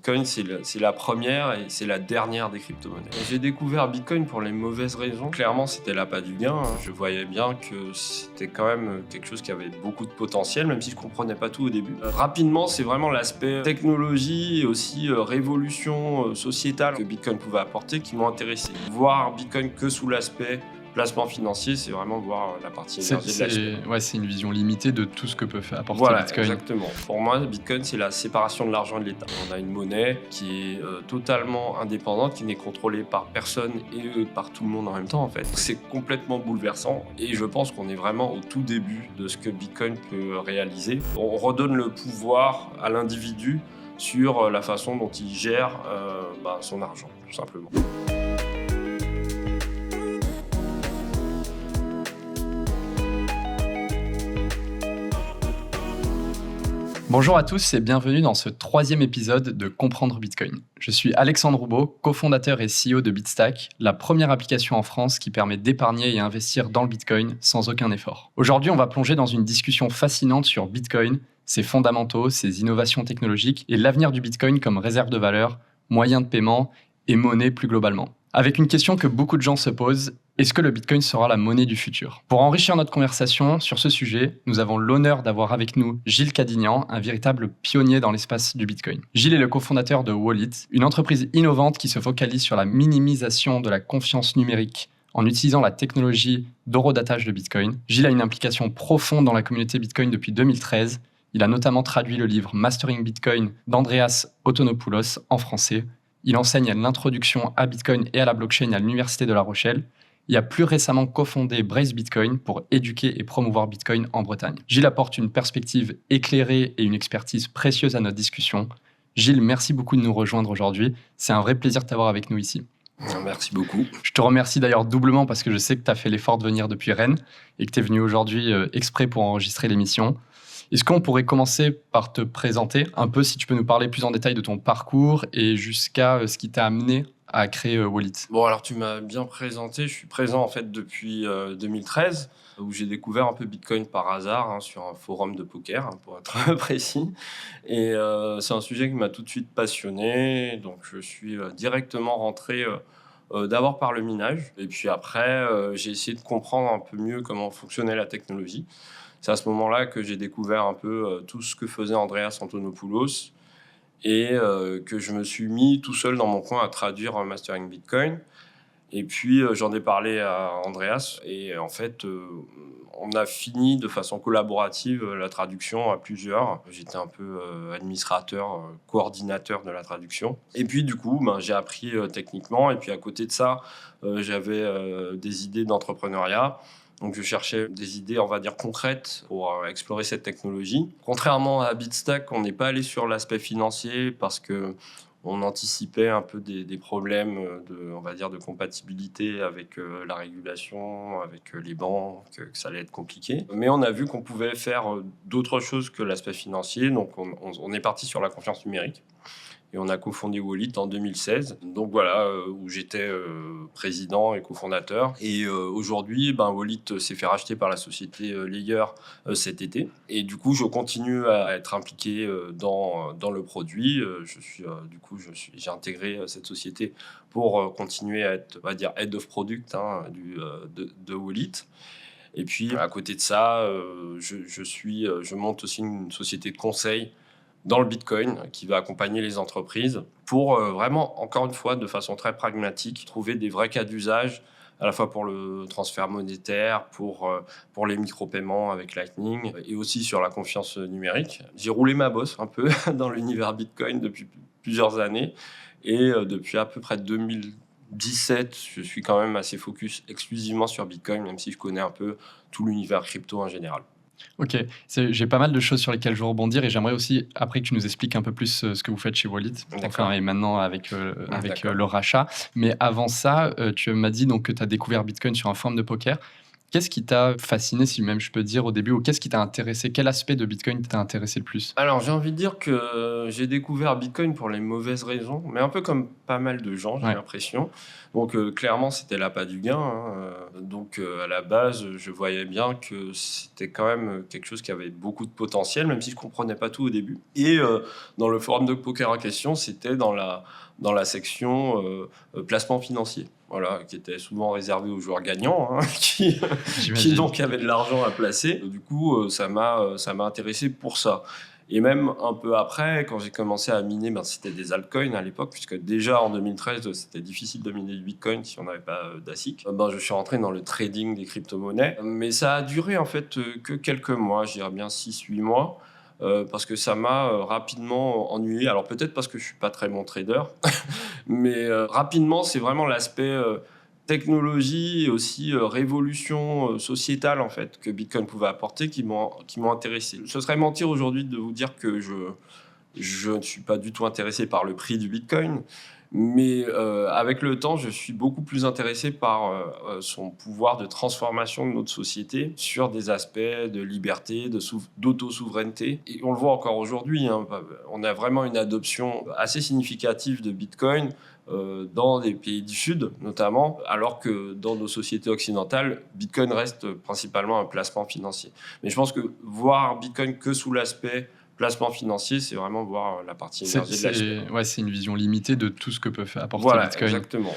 Bitcoin, c'est la première et c'est la dernière des crypto-monnaies. J'ai découvert Bitcoin pour les mauvaises raisons. Clairement, c'était l'appât du gain. Je voyais bien que c'était quand même quelque chose qui avait beaucoup de potentiel, même si je comprenais pas tout au début. Rapidement, c'est vraiment l'aspect technologie et aussi révolution sociétale que Bitcoin pouvait apporter qui m'ont intéressé. Voir Bitcoin que sous l'aspect placement financier, c'est vraiment voir la partie énergie de l'iceberg. C'est une vision limitée de tout ce que peut apporter Voilà, Bitcoin. exactement. Pour moi, Bitcoin, c'est la séparation de l'argent et de l'État. On a une monnaie qui est totalement indépendante, qui n'est contrôlée par personne et par tout le monde en même temps, en fait. C'est complètement bouleversant et je pense qu'on est vraiment au tout début de ce que Bitcoin peut réaliser. On redonne le pouvoir à l'individu sur la façon dont il gère son argent, tout simplement. Bonjour à tous et bienvenue dans ce 3e épisode de Comprendre Bitcoin. Je suis Alexandre Roubaud, cofondateur et CEO de Bitstack, la première application en France qui permet d'épargner et investir dans le Bitcoin sans aucun effort. Aujourd'hui, on va plonger dans une discussion fascinante sur Bitcoin, ses fondamentaux, ses innovations technologiques et l'avenir du Bitcoin comme réserve de valeur, moyen de paiement et monnaie plus globalement. Avec une question que beaucoup de gens se posent, est-ce que le Bitcoin sera la monnaie du futur ? Pour enrichir notre conversation sur ce sujet, nous avons l'honneur d'avoir avec nous Gilles Cadignan, un véritable pionnier dans l'espace du Bitcoin. Gilles est le cofondateur de Wallet, une entreprise innovante qui se focalise sur la minimisation de la confiance numérique en utilisant la technologie d'horodatage de Bitcoin. Gilles a une implication profonde dans la communauté Bitcoin depuis 2013. Il a notamment traduit le livre Mastering Bitcoin d'Andreas Antonopoulos en français. Il enseigne l'introduction à Bitcoin et à la blockchain à l'Université de La Rochelle. Il a plus récemment cofondé Brace Bitcoin pour éduquer et promouvoir Bitcoin en Bretagne. Gilles apporte une perspective éclairée et une expertise précieuse à notre discussion. Gilles, merci beaucoup de nous rejoindre aujourd'hui. C'est un vrai plaisir de t'avoir avec nous ici. Merci beaucoup. Je te remercie d'ailleurs doublement parce que je sais que tu as fait l'effort de venir depuis Rennes et que tu es venu aujourd'hui exprès pour enregistrer l'émission. Est-ce qu'on pourrait commencer par te présenter un peu, si tu peux nous parler plus en détail de ton parcours et jusqu'à ce qui t'a amené à créer Wallet? Bon, alors tu m'as bien présenté. Je suis présent en fait depuis 2013, où j'ai découvert un peu Bitcoin par hasard sur un forum de poker, pour être précis. Et c'est un sujet qui m'a tout de suite passionné. Donc je suis directement rentré d'abord par le minage. Et puis après, j'ai essayé de comprendre un peu mieux comment fonctionnait la technologie. C'est à ce moment-là que j'ai découvert un peu tout ce que faisait Andreas Antonopoulos et que je me suis mis tout seul dans mon coin à traduire Mastering Bitcoin. Et puis j'en ai parlé à Andreas et en fait on a fini de façon collaborative la traduction à plusieurs. J'étais un peu administrateur, coordinateur de la traduction. Et puis du coup j'ai appris techniquement et puis à côté de ça j'avais des idées d'entrepreneuriat. Donc je cherchais des idées, on va dire, concrètes pour explorer cette technologie. Contrairement à Bitstack, on n'est pas allé sur l'aspect financier parce que on anticipait un peu des problèmes de compatibilité avec la régulation, avec les banques, que ça allait être compliqué. Mais on a vu qu'on pouvait faire d'autres choses que l'aspect financier, donc on est parti sur la confiance numérique. Et on a cofondé Wallet en 2016. Donc voilà, où j'étais président et cofondateur. Et aujourd'hui, Wallet s'est fait racheter par la société Layer cet été. Et du coup, je continue à être impliqué dans le produit. J'ai intégré cette société pour continuer à être, on va dire, head of product de Wallet. Et puis, à côté de ça, je monte aussi une société de conseil dans le Bitcoin, qui va accompagner les entreprises pour vraiment, encore une fois, de façon très pragmatique, trouver des vrais cas d'usage, à la fois pour le transfert monétaire, pour les micro-paiements avec Lightning, et aussi sur la confiance numérique. J'ai roulé ma bosse un peu dans l'univers Bitcoin depuis plusieurs années, et depuis à peu près 2017, je suis quand même assez focus exclusivement sur Bitcoin, même si je connais un peu tout l'univers crypto en général. Ok, j'ai pas mal de choses sur lesquelles je veux rebondir et j'aimerais aussi, après que tu nous expliques un peu plus ce que vous faites chez Wallet, et maintenant avec le rachat. Mais avant ça, tu m'as dit donc, que tu as découvert Bitcoin sur un forum de poker. Qu'est-ce qui t'a fasciné, si même je peux dire, au début, ou qu'est-ce qui t'a intéressé? Quel aspect de Bitcoin t'a intéressé le plus? Alors, j'ai envie de dire que j'ai découvert Bitcoin pour les mauvaises raisons, mais un peu comme pas mal de gens, j'ai Ouais. l'impression. Donc, clairement, c'était l'appât du gain, hein. Donc, à la base, je voyais bien que c'était quand même quelque chose qui avait beaucoup de potentiel, même si je comprenais pas tout au début. Et dans le forum de poker en question, c'était dans la section placement financier. Voilà, qui était souvent réservé aux joueurs gagnants, hein, qui J'imagine. donc avaient de l'argent à placer. Du coup, ça m'a intéressé pour ça. Et même un peu après, quand j'ai commencé à miner, c'était des altcoins à l'époque, puisque déjà en 2013, c'était difficile de miner du Bitcoin si on n'avait pas d'ASIC. Je suis rentré dans le trading des crypto-monnaies. Mais ça a duré en fait que quelques mois, je dirais bien 6-8 mois. Parce que ça m'a rapidement ennuyé. Alors peut-être parce que je suis pas très bon trader, mais rapidement, c'est vraiment l'aspect technologie et aussi révolution sociétale en fait que Bitcoin pouvait apporter qui m'ont intéressé. Ce serait mentir aujourd'hui de vous dire que je ne suis pas du tout intéressé par le prix du Bitcoin, mais avec le temps, je suis beaucoup plus intéressé par son pouvoir de transformation de notre société sur des aspects de liberté, d'auto-souveraineté. Et on le voit encore aujourd'hui, hein, on a vraiment une adoption assez significative de Bitcoin dans des pays du Sud, notamment, alors que dans nos sociétés occidentales, Bitcoin reste principalement un placement financier. Mais je pense que voir Bitcoin que sous l'aspect placement financier, c'est vraiment voir la partie énergie de l'iceberg. C'est une vision limitée de tout ce que peut apporter Voilà, Bitcoin. exactement.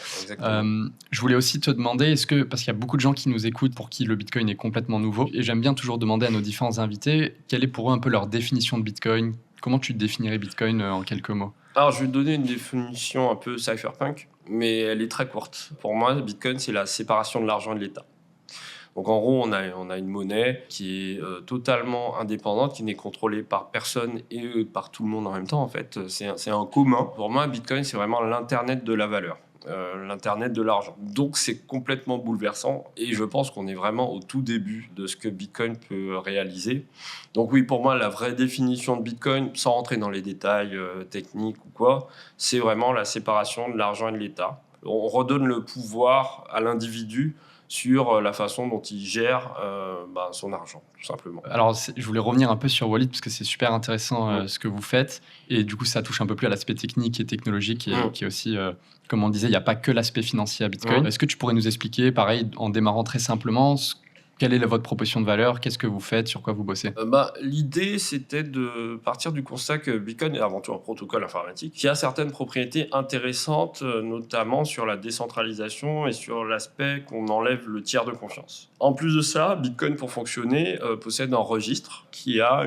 Je voulais aussi te demander, parce qu'il y a beaucoup de gens qui nous écoutent pour qui le Bitcoin est complètement nouveau, et j'aime bien toujours demander à nos différents invités quelle est pour eux un peu leur définition de Bitcoin. Comment tu définirais Bitcoin en quelques mots? Alors, je vais te donner une définition un peu cypherpunk, mais elle est très courte. Pour moi, Bitcoin, c'est la séparation de l'argent et de l'État. Donc, en gros, on a une monnaie qui est totalement indépendante, qui n'est contrôlée par personne et par tout le monde en même temps, en fait. C'est un commun. Pour moi, Bitcoin, c'est vraiment l'Internet de la valeur. L'Internet de l'argent. Donc, c'est complètement bouleversant et je pense qu'on est vraiment au tout début de ce que Bitcoin peut réaliser. Donc oui, pour moi, la vraie définition de Bitcoin, sans rentrer dans les détails techniques ou quoi, c'est vraiment la séparation de l'argent et de l'État. On redonne le pouvoir à l'individu sur la façon dont il gère son argent, tout simplement. Alors, je voulais revenir un peu sur Wallet parce que c'est super intéressant Ouais. ce que vous faites. Et du coup, ça touche un peu plus à l'aspect technique et technologique Ouais. qui est aussi, comme on disait, il n'y a pas que l'aspect financier à Bitcoin. Ouais. Est-ce que tu pourrais nous expliquer, pareil, en démarrant très simplement, quelle est votre proposition de valeur? Qu'est-ce que vous faites? Sur quoi vous bossez? L'idée, c'était de partir du constat que Bitcoin est avant tout un protocole informatique qui a certaines propriétés intéressantes, notamment sur la décentralisation et sur l'aspect qu'on enlève le tiers de confiance. En plus de ça, Bitcoin, pour fonctionner, possède un registre qui a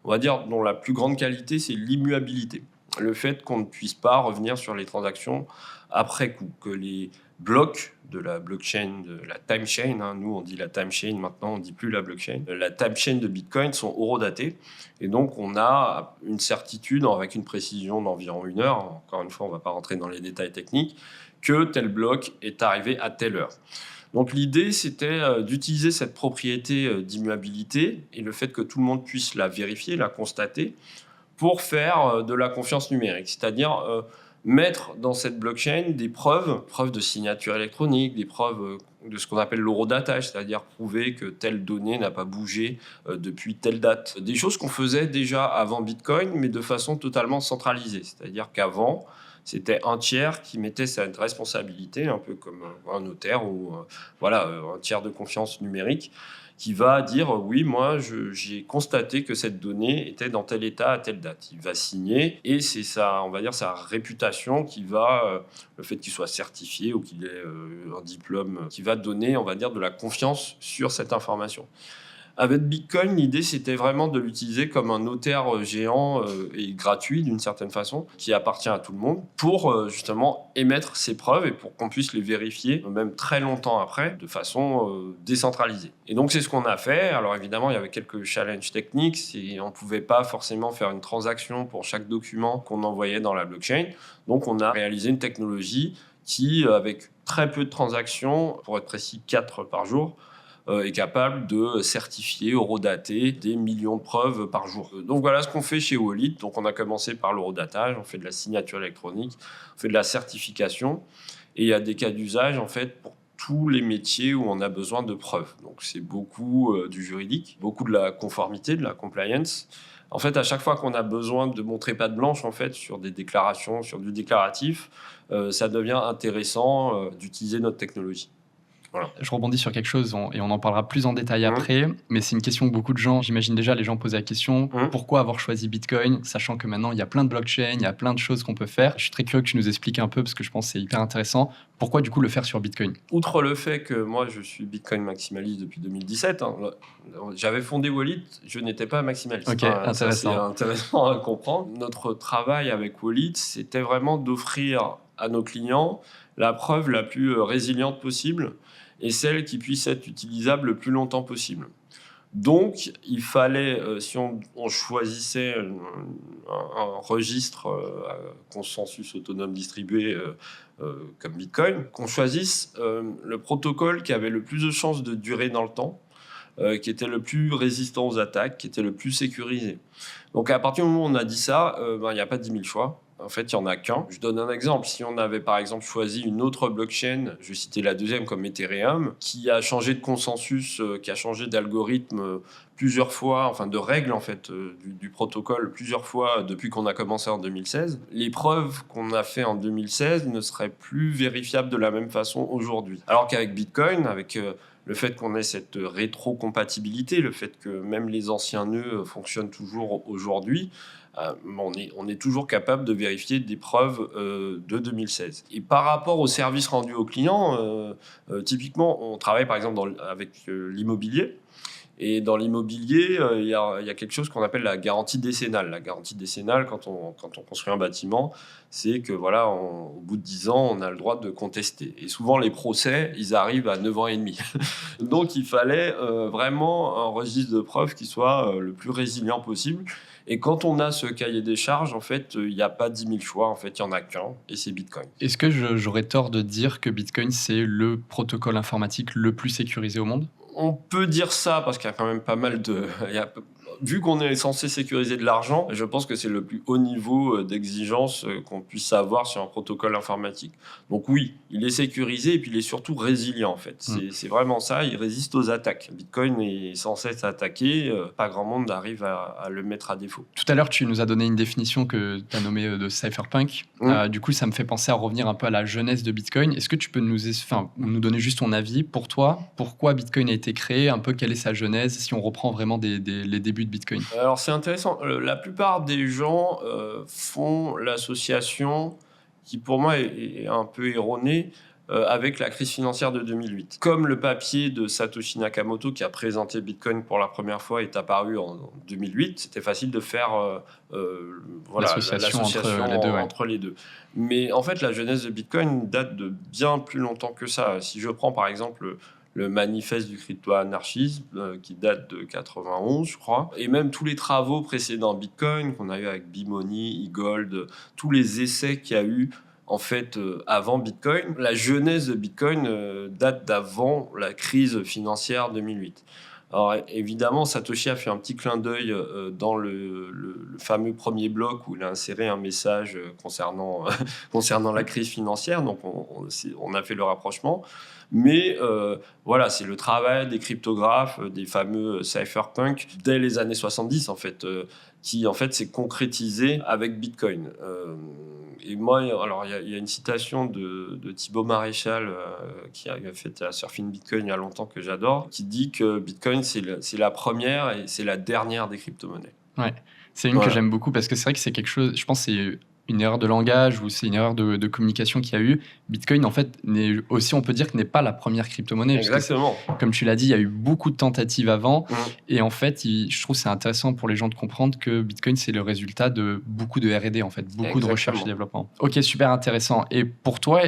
on va dire, dont la plus grande qualité, c'est l'immuabilité. Le fait qu'on ne puisse pas revenir sur les transactions après coup, que les blocs de la blockchain, de la time chain, hein, nous on dit la time chain, maintenant on dit plus la blockchain, la time chain de Bitcoin sont horodatées et donc on a une certitude avec une précision d'environ 1 heure, encore une fois on ne va pas rentrer dans les détails techniques, que tel bloc est arrivé à telle heure. Donc l'idée, c'était d'utiliser cette propriété d'immuabilité et le fait que tout le monde puisse la vérifier, la constater, pour faire de la confiance numérique, c'est-à-dire mettre dans cette blockchain des preuves de signature électronique, des preuves de ce qu'on appelle l'horodatage, c'est-à-dire prouver que telle donnée n'a pas bougé depuis telle date. Des choses qu'on faisait déjà avant Bitcoin, mais de façon totalement centralisée, c'est-à-dire qu'avant, c'était un tiers qui mettait cette responsabilité, un peu comme un notaire ou un tiers de confiance numérique, qui va dire oui, moi j'ai constaté que cette donnée était dans tel état à telle date. Il va signer et c'est ça, on va dire sa réputation qui va, le fait qu'il soit certifié ou qu'il ait un diplôme, qui va donner, on va dire, de la confiance sur cette information. Avec Bitcoin, l'idée, c'était vraiment de l'utiliser comme un notaire géant et gratuit d'une certaine façon, qui appartient à tout le monde, pour justement émettre ses preuves et pour qu'on puisse les vérifier, même très longtemps après, de façon décentralisée. Et donc, c'est ce qu'on a fait. Alors, évidemment, il y avait quelques challenges techniques. On ne pouvait pas forcément faire une transaction pour chaque document qu'on envoyait dans la blockchain. Donc, on a réalisé une technologie qui, avec très peu de transactions, pour être précis, 4 par jour, est capable de certifier, horodater des millions de preuves par jour. Donc voilà ce qu'on fait chez Wallet. Donc on a commencé par l'horodatage, on fait de la signature électronique, on fait de la certification, et il y a des cas d'usage en fait pour tous les métiers où on a besoin de preuves. Donc c'est beaucoup du juridique, beaucoup de la conformité, de la compliance. En fait, à chaque fois qu'on a besoin de montrer patte blanche en fait, sur des déclarations, sur du déclaratif, ça devient intéressant d'utiliser notre technologie. Voilà. Je rebondis sur quelque chose et on en parlera plus en détail après, mais c'est une question que beaucoup de gens, j'imagine déjà les gens posent la question, pourquoi avoir choisi Bitcoin, sachant que maintenant il y a plein de blockchains, il y a plein de choses qu'on peut faire. Je suis très curieux que tu nous expliques un peu parce que je pense que c'est hyper intéressant. Pourquoi du coup le faire sur Bitcoin ? Outre le fait que moi je suis Bitcoin maximaliste depuis 2017, j'avais fondé Wallet, je n'étais pas maximaliste. Ok, intéressant. Ça, c'est intéressant à comprendre. Notre travail avec Wallet, c'était vraiment d'offrir à nos clients la preuve la plus résiliente possible et celle qui puisse être utilisable le plus longtemps possible. Donc, il fallait, si on choisissait un registre à consensus autonome distribué comme Bitcoin, qu'on choisisse le protocole qui avait le plus de chances de durer dans le temps, qui était le plus résistant aux attaques, qui était le plus sécurisé. Donc, à partir du moment où on a dit ça, il n'y a pas 10 000 choix. En fait, il n'y en a qu'un. Je donne un exemple. Si on avait, par exemple, choisi une autre blockchain, je vais citer la deuxième comme Ethereum, qui a changé de consensus, qui a changé d'algorithme plusieurs fois, enfin de règles en fait, du protocole plusieurs fois depuis qu'on a commencé en 2016, les preuves qu'on a fait en 2016 ne seraient plus vérifiables de la même façon aujourd'hui. Alors qu'avec Bitcoin, avec le fait qu'on ait cette rétrocompatibilité, le fait que même les anciens nœuds fonctionnent toujours aujourd'hui, on est toujours capable de vérifier des preuves de 2016. Et par rapport aux services rendus aux clients, typiquement, on travaille par exemple avec l'immobilier. Et dans l'immobilier, il y a quelque chose qu'on appelle la garantie décennale. La garantie décennale, quand on construit un bâtiment, c'est que voilà, au bout de 10 ans, on a le droit de contester. Et souvent, les procès, ils arrivent à 9 ans et demi. Donc, il fallait vraiment un registre de preuves qui soit le plus résilient possible. Et quand on a ce cahier des charges, en fait, il n'y a pas 10 000 choix. En fait, il n'y en a qu'un, et c'est Bitcoin. Est-ce que j'aurais tort de dire que Bitcoin, c'est le protocole informatique le plus sécurisé au monde ? On peut dire ça parce qu'il y a quand même pas mal de... Vu qu'on est censé sécuriser de l'argent, je pense que c'est le plus haut niveau d'exigence qu'on puisse avoir sur un protocole informatique. Donc oui, il est sécurisé et puis il est surtout résilient en fait. C'est vraiment ça, il résiste aux attaques. Bitcoin est censé s'attaquer, pas grand monde arrive à le mettre à défaut. Tout à l'heure, tu nous as donné une définition que tu as nommée de cypherpunk. Du coup, ça me fait penser à revenir un peu à la jeunesse de Bitcoin. Est-ce que tu peux nous donner juste ton avis pour toi ? Pourquoi Bitcoin a été créé ? Un peu quelle est sa genèse si on reprend vraiment les débuts de Bitcoin. Alors c'est intéressant, la plupart des gens font l'association qui pour moi est un peu erronée avec la crise financière de 2008. Comme le papier de Satoshi Nakamoto qui a présenté Bitcoin pour la première fois est apparu en 2008, c'était facile de faire l'association entre les deux. Mais en fait la genèse de Bitcoin date de bien plus longtemps que ça. Si je prends par exemple le manifeste du crypto-anarchisme qui date de 91, je crois. Et même tous les travaux précédents Bitcoin qu'on a eu avec B-Money, eGold, tous les essais qu'il y a eu en fait avant Bitcoin. La genèse de Bitcoin date d'avant la crise financière 2008. Alors évidemment, Satoshi a fait un petit clin d'œil dans le fameux premier bloc où il a inséré un message concernant la crise financière. Donc on a fait le rapprochement. Mais voilà, c'est le travail des cryptographes, des fameux cypherpunks dès les années 70 en fait, qui en fait s'est concrétisé avec Bitcoin. Et moi, alors il y a une citation de Thibaut Maréchal qui a fait la Surfing Bitcoin il y a longtemps que j'adore, qui dit que Bitcoin c'est la première et c'est la dernière des crypto-monnaies. Ouais, c'est une que j'aime beaucoup parce que c'est vrai que c'est quelque chose, je pense que c'est une erreur de langage ou c'est une erreur de communication qu'il y a eu. Bitcoin, en fait, on peut dire que n'est pas la première crypto-monnaie. Exactement. Comme tu l'as dit, il y a eu beaucoup de tentatives avant. Et en fait, je trouve que c'est intéressant pour les gens de comprendre que Bitcoin, c'est le résultat de beaucoup de R&D, en fait, beaucoup de recherche et développement. Ok, super intéressant. Et pour toi,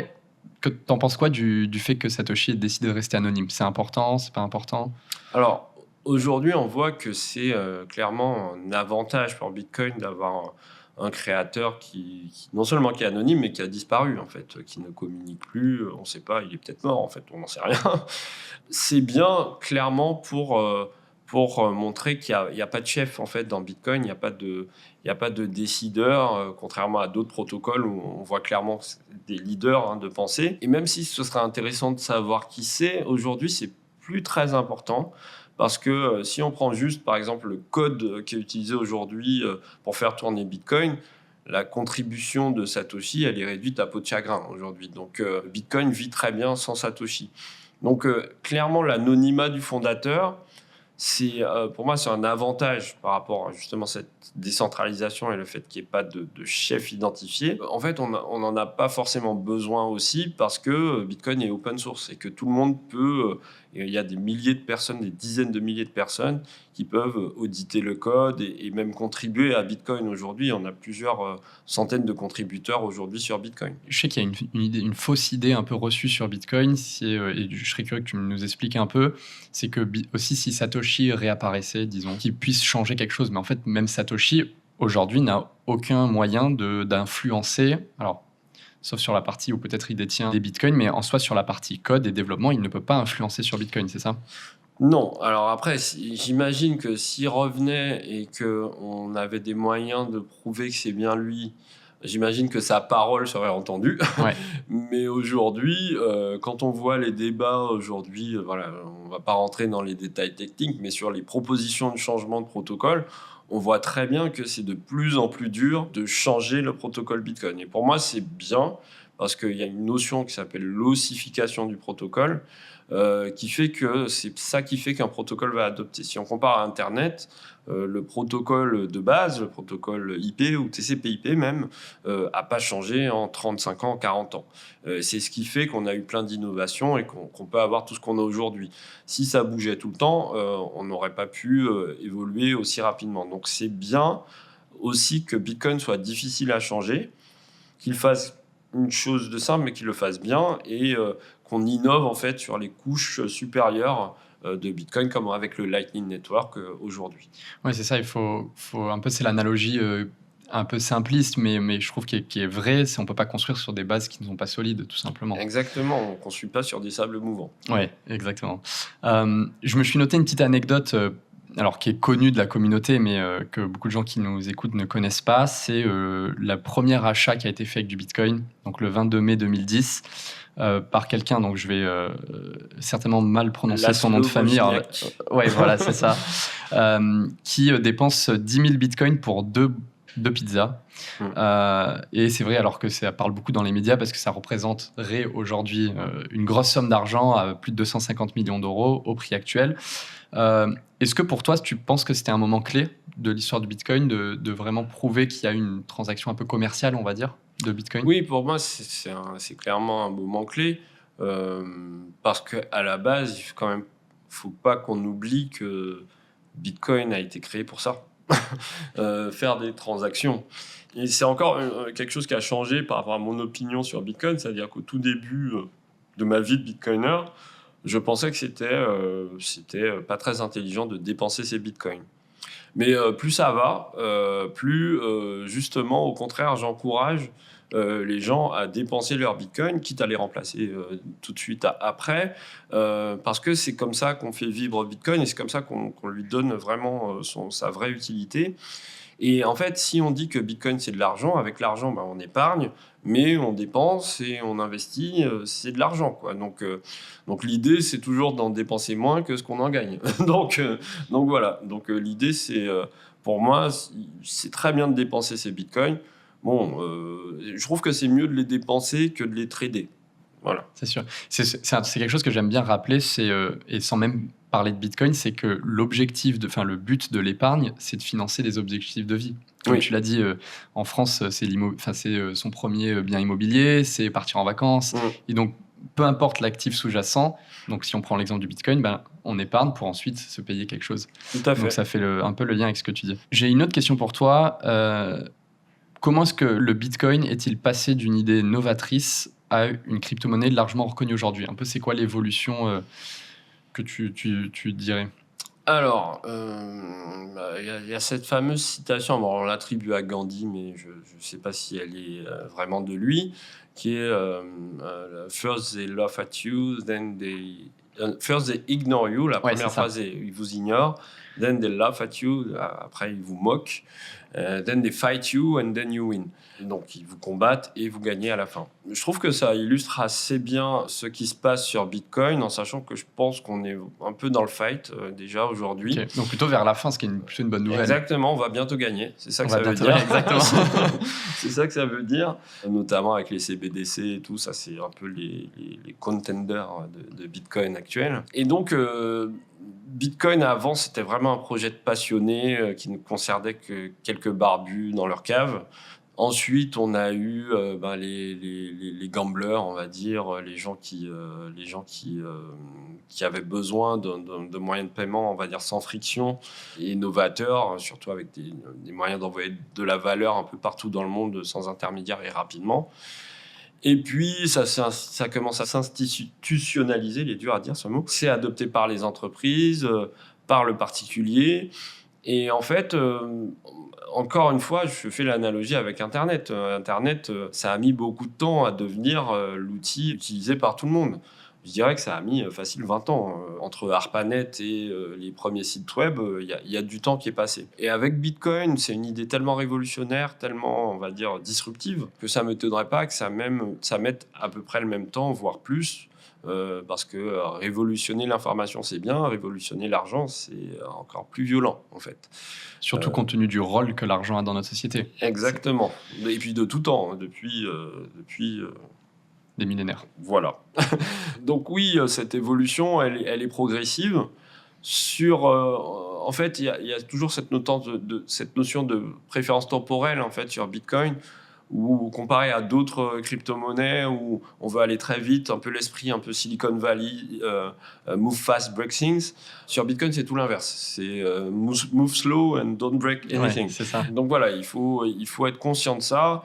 t'en penses quoi du fait que Satoshi ait décidé de rester anonyme ? C'est important, c'est pas important ? Alors, aujourd'hui, on voit que c'est clairement un avantage pour Bitcoin d'avoir un créateur qui non seulement qui est anonyme, mais qui a disparu, en fait, qui ne communique plus, on ne sait pas, il est peut-être mort, en fait, on n'en sait rien. C'est bien, clairement, pour pour montrer qu'il n'y a pas de chef en fait dans Bitcoin, il n'y a pas de décideur, contrairement à d'autres protocoles où on voit clairement que c'est des leaders de pensée. Et même si ce serait intéressant de savoir qui c'est, aujourd'hui c'est plus très important. Parce que si on prend juste, par exemple, le code qui est utilisé aujourd'hui pour faire tourner Bitcoin, la contribution de Satoshi, elle est réduite à peau de chagrin aujourd'hui. Donc, Bitcoin vit très bien sans Satoshi. Donc, clairement, l'anonymat du fondateur, pour moi, c'est un avantage par rapport à justement cette décentralisation et le fait qu'il n'y ait pas de chef identifié. En fait, on n'en a pas forcément besoin aussi parce que Bitcoin est open source et que tout le monde peut. Il y a des milliers de personnes, des dizaines de milliers de personnes qui peuvent auditer le code et même contribuer à Bitcoin aujourd'hui. On a plusieurs centaines de contributeurs aujourd'hui sur Bitcoin. Je sais qu'il y a une fausse idée un peu reçue sur Bitcoin, et je serais curieux que tu nous expliques un peu, c'est que aussi si Satoshi réapparaissait, disons, qu'il puisse changer quelque chose, mais en fait même Satoshi aujourd'hui n'a aucun moyen d'influencer, alors sauf sur la partie où peut-être il détient des bitcoins, mais en soi sur la partie code et développement, il ne peut pas influencer sur Bitcoin, c'est ça ? Non, alors après, j'imagine que s'il revenait et qu'on avait des moyens de prouver que c'est bien lui, j'imagine que sa parole serait entendue. Ouais. Mais aujourd'hui, quand on voit les débats aujourd'hui, voilà, on ne va pas rentrer dans les détails techniques, mais sur les propositions de changement de protocole, on voit très bien que c'est de plus en plus dur de changer le protocole Bitcoin. Et pour moi, c'est bien parce qu'il y a une notion qui s'appelle l'ossification du protocole, qui fait que c'est ça qui fait qu'un protocole va adopter. Si on compare à Internet, le protocole de base, le protocole IP ou TCP/IP même, n'a pas changé en 35 ans, 40 ans. C'est ce qui fait qu'on a eu plein d'innovations et qu'on peut avoir tout ce qu'on a aujourd'hui. Si ça bougeait tout le temps, on n'aurait pas pu évoluer aussi rapidement. Donc c'est bien aussi que Bitcoin soit difficile à changer, qu'il fasse une chose de simple, mais qu'il le fasse bien et qu'on innove en fait sur les couches supérieures de Bitcoin, comme avec le Lightning Network aujourd'hui. Oui, c'est ça, il faut un peu, c'est l'analogie un peu simpliste, mais je trouve qui est vraie, c'est on ne peut pas construire sur des bases qui ne sont pas solides, tout simplement. Exactement, on ne construit pas sur des sables mouvants. Oui, exactement. Je me suis noté une petite anecdote alors qui est connue de la communauté, mais que beaucoup de gens qui nous écoutent ne connaissent pas. C'est le premier achat qui a été fait avec du Bitcoin, donc le 22 mai 2010, par quelqu'un, donc je vais certainement mal prononcer son nom de famille. Oui, voilà, c'est ça. Qui dépense 10 000 Bitcoins pour deux pizzas. Et c'est vrai, alors que ça parle beaucoup dans les médias, parce que ça représenterait aujourd'hui une grosse somme d'argent, à plus de 250 millions d'euros au prix actuel. Est-ce que pour toi, tu penses que c'était un moment clé de l'histoire du Bitcoin, de vraiment prouver qu'il y a une transaction un peu commerciale, on va dire, de Bitcoin ? Oui, pour moi, c'est clairement un moment clé, parce qu'à la base, il faut pas qu'on oublie que Bitcoin a été créé pour ça. Faire des transactions. Et c'est encore quelque chose qui a changé par rapport à mon opinion sur Bitcoin, c'est-à-dire qu'au tout début de ma vie de Bitcoiner, je pensais que c'était pas très intelligent de dépenser ses Bitcoins. Mais plus ça va, plus justement, au contraire, j'encourage les gens à dépenser leur Bitcoin, quitte à les remplacer tout de suite après, parce que c'est comme ça qu'on fait vivre Bitcoin et c'est comme ça qu'on lui donne vraiment sa vraie utilité. Et en fait, si on dit que Bitcoin, c'est de l'argent, avec l'argent, on épargne, mais on dépense et on investit, c'est de l'argent, quoi. Donc l'idée, c'est toujours d'en dépenser moins que ce qu'on en gagne. donc voilà. Donc l'idée, c'est, pour moi, c'est très bien de dépenser ses Bitcoins. Bon, je trouve que c'est mieux de les dépenser que de les trader. Voilà. C'est sûr. C'est quelque chose que j'aime bien rappeler, et sans même parler de Bitcoin, c'est que le but de l'épargne, c'est de financer des objectifs de vie. Comme tu l'as dit, en France, c'est son premier bien immobilier, c'est partir en vacances. Et donc, peu importe l'actif sous-jacent, donc si on prend l'exemple du Bitcoin, on épargne pour ensuite se payer quelque chose. Tout à fait. Donc ça fait un peu le lien avec ce que tu dis. J'ai une autre question pour toi. Comment est-ce que le Bitcoin est-il passé d'une idée novatrice à une crypto-monnaie largement reconnue aujourd'hui ? Un peu, c'est quoi l'évolution que tu dirais ? Alors, y a cette fameuse citation, on l'attribue à Gandhi, mais je ne sais pas si elle est vraiment de lui, qui est « First they laugh at you, then they First, they ignore you. La première c'est ça. phrase, ils vous ignorent. Then they laugh at you. Après, ils vous moquent. Then they fight you and then you win. Donc, ils vous combattent et vous gagnez à la fin. Je trouve que ça illustre assez bien ce qui se passe sur Bitcoin, en sachant que je pense qu'on est un peu dans le fight déjà aujourd'hui. Okay. Donc, plutôt vers la fin, ce qui est plutôt une bonne nouvelle. Exactement, on va bientôt gagner. C'est ça que ça veut dire. Exactement. C'est ça que ça veut dire. Notamment avec les CBDC et tout, ça, c'est un peu les contenders de Bitcoin actuels. Et donc, Bitcoin, avant, c'était vraiment un projet de passionnés qui ne concernait que quelques barbus dans leur cave. Ensuite, on a eu les gamblers, on va dire, les gens qui avaient besoin de moyens de paiement, on va dire, sans friction et novateurs, surtout avec des moyens d'envoyer de la valeur un peu partout dans le monde sans intermédiaire et rapidement. Et puis, ça commence à s'institutionnaliser, il est dur à dire ce mot. C'est adopté par les entreprises, par le particulier. Et en fait, encore une fois, je fais l'analogie avec Internet. Internet, ça a mis beaucoup de temps à devenir l'outil utilisé par tout le monde. Je dirais que ça a mis facile 20 ans. Entre ARPANET et les premiers sites web, il y a du temps qui est passé. Et avec Bitcoin, c'est une idée tellement révolutionnaire, tellement, on va dire, disruptive, que ça ne m'étonnerait pas que ça mette à peu près le même temps, voire plus. Parce que révolutionner l'information, c'est bien. Révolutionner l'argent, c'est encore plus violent, en fait. Surtout compte tenu du rôle que l'argent a dans notre société. Exactement. Et puis de tout temps, depuis des millénaires. Voilà. Donc oui, cette évolution, elle est progressive. En fait, il y a toujours cette notion de préférence temporelle en fait, sur Bitcoin, où comparé à d'autres crypto-monnaies où on veut aller très vite, un peu l'esprit, un peu Silicon Valley, move fast, break things. Sur Bitcoin, c'est tout l'inverse. C'est move slow and don't break anything. Ouais, c'est ça. Donc voilà, il faut être conscient de ça,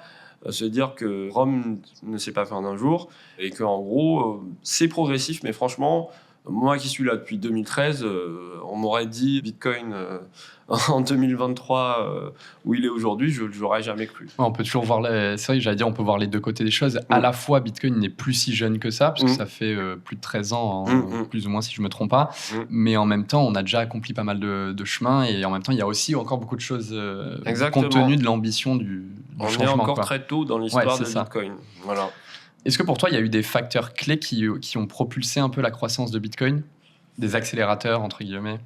se dire que Rome ne s'est pas fait en un jour et qu'en gros, c'est progressif, mais franchement, moi qui suis là depuis 2013, on m'aurait dit Bitcoin en 2023 où il est aujourd'hui, je ne l'aurais jamais cru. On peut toujours voir, c'est vrai, j'allais dire, on peut voir les deux côtés des choses. À la fois, Bitcoin n'est plus si jeune que ça, parce que ça fait plus de 13 ans, plus ou moins, si je ne me trompe pas. Mais en même temps, on a déjà accompli pas mal de chemin. Et en même temps, il y a aussi encore beaucoup de choses compte tenu de l'ambition du changement. On est encore très tôt dans l'histoire de Bitcoin. Voilà. Est-ce que pour toi, il y a eu des facteurs clés qui ont propulsé un peu la croissance de Bitcoin ? Des accélérateurs, entre guillemets ?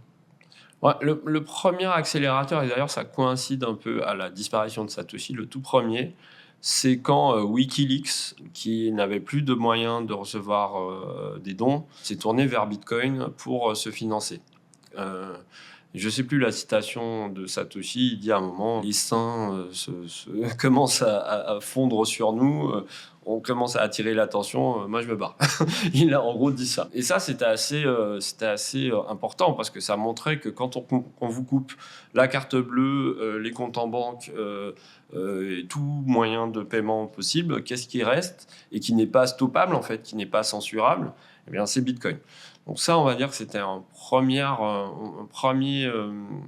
Ouais, le premier accélérateur, et d'ailleurs ça coïncide un peu à la disparition de Satoshi, le tout premier, c'est quand Wikileaks, qui n'avait plus de moyens de recevoir des dons, s'est tourné vers Bitcoin pour se financer. Je ne sais plus la citation de Satoshi, il dit à un moment, les saints commencent à fondre sur nous, on commence à attirer l'attention, moi je me barre. Il a en gros dit ça. Et ça, c'était assez important parce que ça montrait que quand on vous coupe la carte bleue, les comptes en banque, et tout moyen de paiement possible, qu'est-ce qui reste et qui n'est pas stoppable en fait, qui n'est pas censurable ? Eh bien, c'est Bitcoin. Donc ça, on va dire que c'était un premier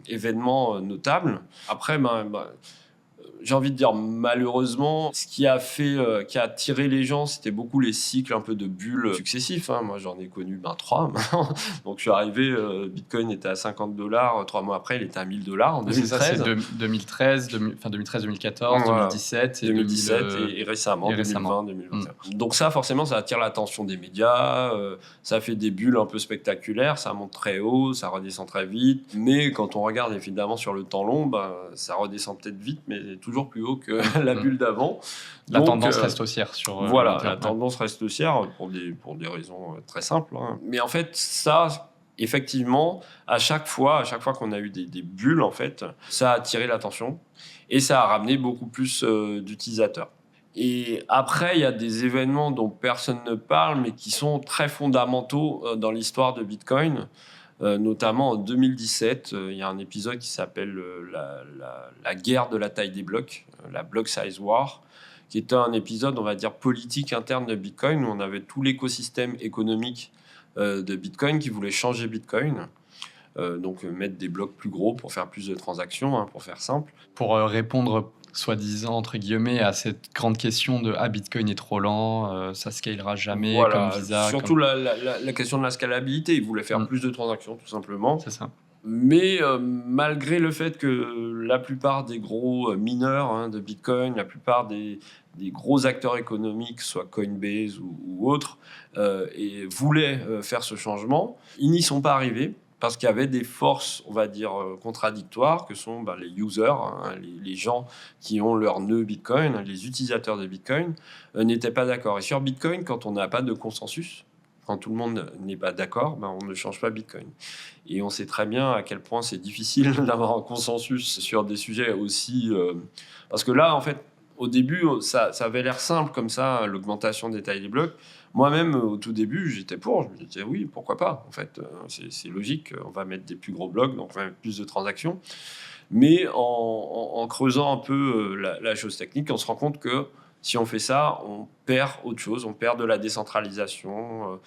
événement notable. Après, j'ai envie de dire malheureusement, ce qui a attiré les gens, c'était beaucoup les cycles un peu de bulles successifs. Moi, j'en ai connu 3 maintenant. Donc, je suis arrivé, Bitcoin était à $50. 3 mois après, il était à $1000 en 2013. Ça, c'est 2013, 2014, voilà. 2017. 2017 et récemment, 2020, 2021. Donc ça, forcément, ça attire l'attention des médias. Ça fait des bulles un peu spectaculaires. Ça monte très haut, ça redescend très vite. Mais quand on regarde évidemment sur le temps long, ça redescend peut-être vite, mais toujours plus haut que la bulle d'avant. La tendance reste haussière. La tendance reste haussière pour des raisons très simples. Mais en fait, ça, effectivement, à chaque fois qu'on a eu des bulles, en fait, ça a attiré l'attention et ça a ramené beaucoup plus d'utilisateurs. Et après, il y a des événements dont personne ne parle, mais qui sont très fondamentaux dans l'histoire de Bitcoin. Notamment en 2017, il y a un épisode qui s'appelle la guerre de la taille des blocs, la Block Size War, qui était un épisode, on va dire, politique interne de Bitcoin, où on avait tout l'écosystème économique de Bitcoin qui voulait changer Bitcoin. Donc mettre des blocs plus gros pour faire plus de transactions, pour faire simple. Pour répondre soi-disant, entre guillemets, à cette grande question de Bitcoin est trop lent, ça scalera jamais Voilà, comme Visa. surtout la question de la scalabilité. Ils voulaient faire plus de transactions, tout simplement. C'est ça. Mais malgré le fait que la plupart des gros mineurs de Bitcoin, la plupart des gros acteurs économiques, soit Coinbase ou autres, et voulaient faire ce changement, ils n'y sont pas arrivés parce qu'il y avait des forces, on va dire, contradictoires, que sont les users, les gens qui ont leur nœud Bitcoin, les utilisateurs de Bitcoin, n'étaient pas d'accord. Et sur Bitcoin, quand on n'a pas de consensus, quand tout le monde n'est pas d'accord, on ne change pas Bitcoin. Et on sait très bien à quel point c'est difficile d'avoir un consensus sur des sujets aussi... Parce que là, en fait, au début, ça avait l'air simple comme ça, l'augmentation des tailles des blocs. Moi-même, au tout début, j'étais pour. Je me disais, oui, pourquoi pas. En fait, c'est logique. On va mettre des plus gros blocs, donc on va mettre plus de transactions. Mais en creusant un peu la chose technique, on se rend compte que si on fait ça, on perd autre chose, on perd de la décentralisation.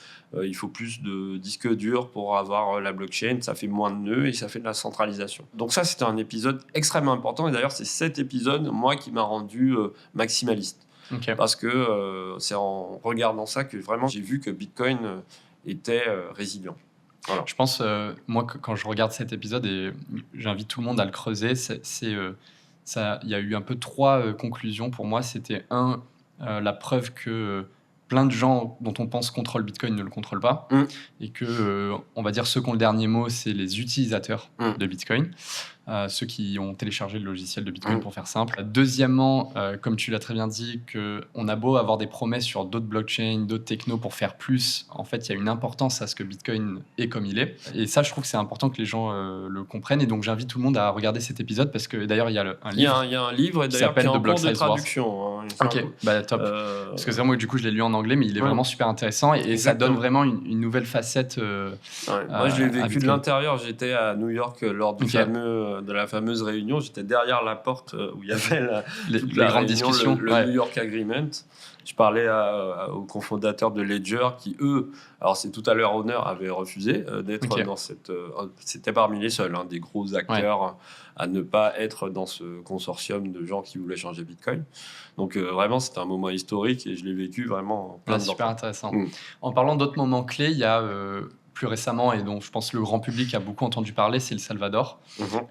Il faut plus de disques durs pour avoir la blockchain, ça fait moins de nœuds et ça fait de la centralisation. Donc ça, c'était un épisode extrêmement important. Et d'ailleurs, c'est cet épisode, moi, qui m'a rendu maximaliste. Okay. Parce que c'est en regardant ça que vraiment j'ai vu que Bitcoin était résilient. Voilà. Je pense, moi, quand je regarde cet épisode, et j'invite tout le monde à le creuser, il y a eu un peu 3 conclusions pour moi. C'était la preuve que plein de gens dont on pense contrôlent Bitcoin ne le contrôlent pas, et que, on va dire, ceux qui ont le dernier mot, c'est les utilisateurs de Bitcoin. Ceux qui ont téléchargé le logiciel de Bitcoin pour faire simple. Deuxièmement, comme tu l'as très bien dit, qu'on a beau avoir des promesses sur d'autres blockchains, d'autres technos pour faire plus, en fait, il y a une importance à ce que Bitcoin est comme il est. Et ça, je trouve que c'est important que les gens le comprennent. Et donc, j'invite tout le monde à regarder cet épisode parce que d'ailleurs, il y a un livre. Il y a un livre qui s'appelle en cours de traduction. Ok, top. Parce que c'est moi, du coup, je l'ai lu en anglais, mais il est vraiment super intéressant et ça donne vraiment une nouvelle facette. Moi, je l'ai vécu de l'intérieur. J'étais à New York lors du de la fameuse réunion. J'étais derrière la porte où il y avait les grandes réunion, discussions. Le New York Agreement. Je parlais aux cofondateurs de Ledger qui, eux, alors c'est tout à leur honneur, avaient refusé d'être dans cette... c'était parmi les seuls, des gros acteurs à ne pas être dans ce consortium de gens qui voulaient changer Bitcoin. Donc vraiment, c'était un moment historique et je l'ai vécu vraiment plein de super intéressant. En parlant d'autres moments clés, il y a... plus récemment, et dont je pense le grand public a beaucoup entendu parler, c'est le Salvador,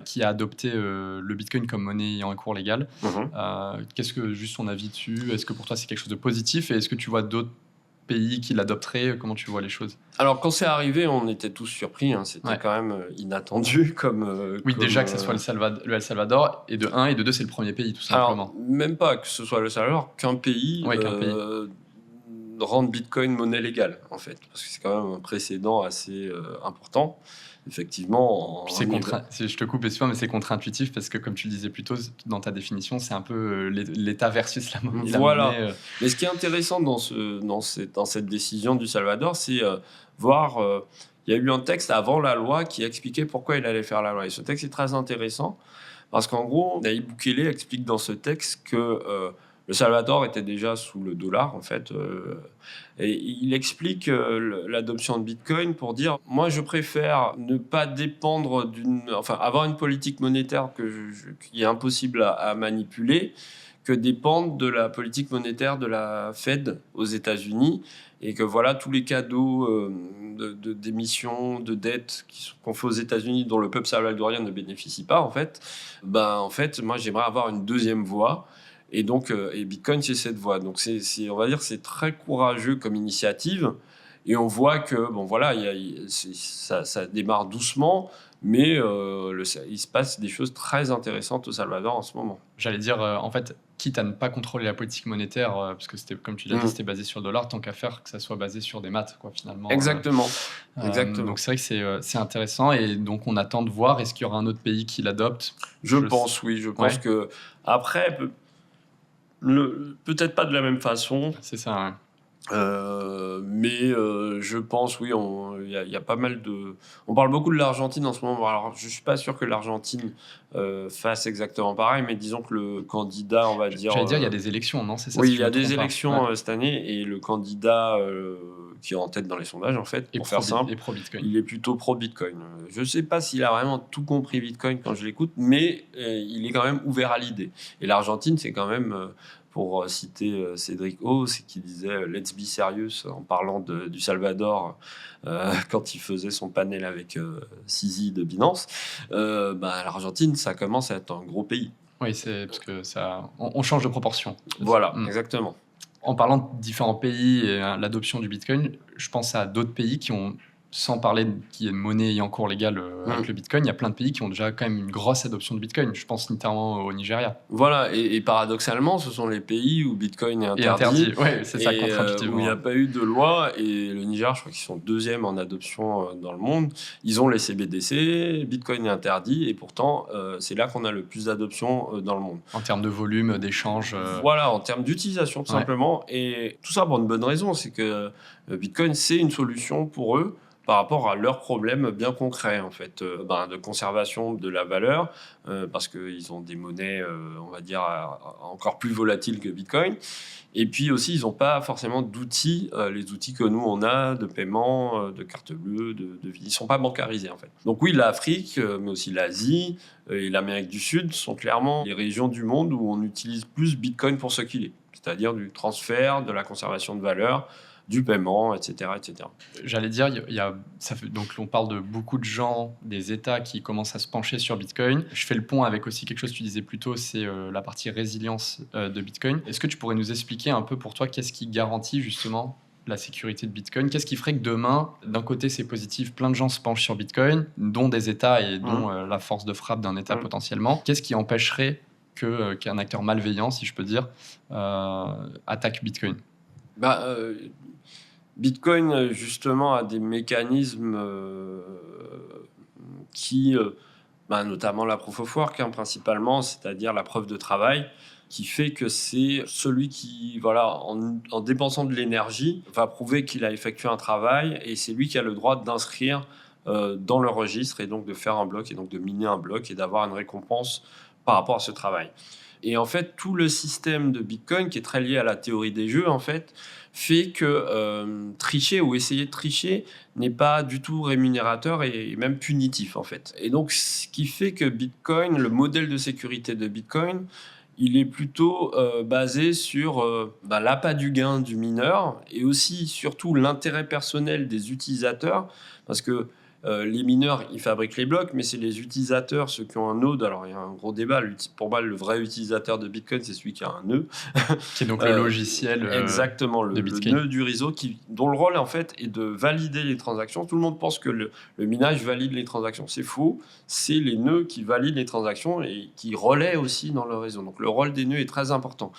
qui a adopté le Bitcoin comme monnaie ayant un cours légal. Qu'est-ce que, juste ton avis dessus? Est-ce que pour toi c'est quelque chose de positif? Et est-ce que tu vois d'autres pays qui l'adopteraient? Comment tu vois les choses? Alors, quand c'est arrivé, on était tous surpris. C'était quand même inattendu comme... déjà que ce soit le El Salvador, et de 1, et de 2, c'est le premier pays, tout simplement. Alors, même pas que ce soit le Salvador, qu'un pays... rendre Bitcoin monnaie légale, en fait. Parce que c'est quand même un précédent assez important. Effectivement... Je te coupe, mais c'est contre-intuitif parce que, comme tu le disais plus tôt, dans ta définition, c'est un peu l'État versus la monnaie. Voilà. Mais ce qui est intéressant dans cette décision du Salvador, c'est voir... il y a eu un texte avant la loi qui expliquait pourquoi il allait faire la loi. Et ce texte est très intéressant parce qu'en gros, Nayib Bukele explique dans ce texte que... le Salvador était déjà sous le dollar, en fait. Et il explique l'adoption de Bitcoin pour dire « Moi, je préfère ne pas dépendre avoir une politique monétaire qui est impossible à manipuler que dépendre de la politique monétaire de la Fed aux États-Unis. Et que voilà, tous les cadeaux d'émissions, de dettes qu'on fait aux États-Unis dont le peuple salvadorien ne bénéficie pas, en fait, moi, j'aimerais avoir une deuxième voie. » Et donc, Bitcoin, c'est cette voie. Donc, on va dire, c'est très courageux comme initiative. Et on voit que, ça démarre doucement, mais il se passe des choses très intéressantes au Salvador en ce moment. J'allais dire, en fait, quitte à ne pas contrôler la politique monétaire, parce que c'était, comme tu l'as dit, c'était basé sur le dollar, tant qu'à faire que ça soit basé sur des maths, quoi, finalement. Exactement. Donc c'est vrai que c'est intéressant, et donc on attend de voir, est-ce qu'il y aura un autre pays qui l'adopte? Je pense que après... peut-être pas de la même façon. C'est ça, mais je pense, oui, il y a pas mal de... On parle beaucoup de l'Argentine en ce moment. Alors, je suis pas sûr que l'Argentine fasse exactement pareil, mais disons que le candidat, on va dire... J'allais dire, il y a des élections, non? C'est ça, oui, il y a des élections cette année, et le candidat qui est en tête dans les sondages, en fait, Et pour faire simple. Et pro-Bitcoin. Il est plutôt pro-Bitcoin. Je ne sais pas s'il a vraiment tout compris Bitcoin quand je l'écoute, mais il est quand même ouvert à l'idée. Et l'Argentine, c'est quand même, pour citer Cédric O, c'est qui disait Let's be serious en parlant du Salvador quand il faisait son panel avec Sisi de Binance. L'Argentine, ça commence à être un gros pays. Oui, c'est parce que on change de proportion. Voilà, exactement. En parlant de différents pays et l'adoption du Bitcoin, je pense à d'autres pays qui ont, sans parler qu'il y ait une monnaie ayant cours légal avec le Bitcoin, il y a plein de pays qui ont déjà quand même une grosse adoption de Bitcoin. Je pense notamment au Nigeria. Voilà, et paradoxalement, ce sont les pays où Bitcoin est interdit. Oui, c'est ça, contre-intuitivement. Où il n'y a pas eu de loi, et le Niger, je crois qu'ils sont deuxième en adoption dans le monde. Ils ont les CBDC, Bitcoin est interdit, et pourtant, c'est là qu'on a le plus d'adoption dans le monde. En termes de volume, d'échange. Voilà, en termes d'utilisation, tout simplement. Et tout ça pour une bonne raison, c'est que Bitcoin, c'est une solution pour eux par rapport à leurs problèmes bien concrets, en fait, de conservation de la valeur, parce qu'ils ont des monnaies, on va dire, encore plus volatiles que Bitcoin. Et puis aussi, ils n'ont pas forcément d'outils, les outils que nous, on a, de paiement, de carte bleue, de vie. Ils ne sont pas bancarisés, en fait. Donc oui, l'Afrique, mais aussi l'Asie et l'Amérique du Sud sont clairement les régions du monde où on utilise plus Bitcoin pour ce qu'il est, c'est-à-dire du transfert, de la conservation de valeur, du paiement, etc. etc. J'allais dire, donc on parle de beaucoup de gens, des États qui commencent à se pencher sur Bitcoin. Je fais le pont avec aussi quelque chose que tu disais plus tôt, c'est la partie résilience de Bitcoin. Est-ce que tu pourrais nous expliquer un peu pour toi qu'est-ce qui garantit justement la sécurité de Bitcoin? Qu'est-ce qui ferait que demain, d'un côté c'est positif, plein de gens se penchent sur Bitcoin, dont des États et dont la force de frappe d'un État potentiellement. Qu'est-ce qui empêcherait qu'un acteur malveillant, si je peux dire, attaque Bitcoin? Bitcoin, justement, a des mécanismes qui, notamment la proof of work, principalement, c'est-à-dire la preuve de travail, qui fait que c'est celui qui, en dépensant de l'énergie, va prouver qu'il a effectué un travail, et c'est lui qui a le droit d'inscrire dans le registre, et donc de faire un bloc, et donc de miner un bloc, et d'avoir une récompense par rapport à ce travail. Et en fait, tout le système de Bitcoin, qui est très lié à la théorie des jeux, en fait, fait que tricher ou essayer de tricher n'est pas du tout rémunérateur et même punitif, en fait. Et donc, ce qui fait que Bitcoin, le modèle de sécurité de Bitcoin, il est plutôt basé sur l'appât du gain du mineur et aussi, surtout, l'intérêt personnel des utilisateurs, parce que les mineurs, ils fabriquent les blocs, mais c'est les utilisateurs, ceux qui ont un node. Alors, il y a un gros débat. Pour moi, le vrai utilisateur de Bitcoin, c'est celui qui a un nœud. Qui est donc le logiciel exactement, de le Bitcoin. nœud du réseau, dont le rôle, en fait, est de valider les transactions. Tout le monde pense que le minage valide les transactions. C'est faux. C'est les nœuds qui valident les transactions et qui relaient aussi dans le réseau. Donc, le rôle des nœuds est très important.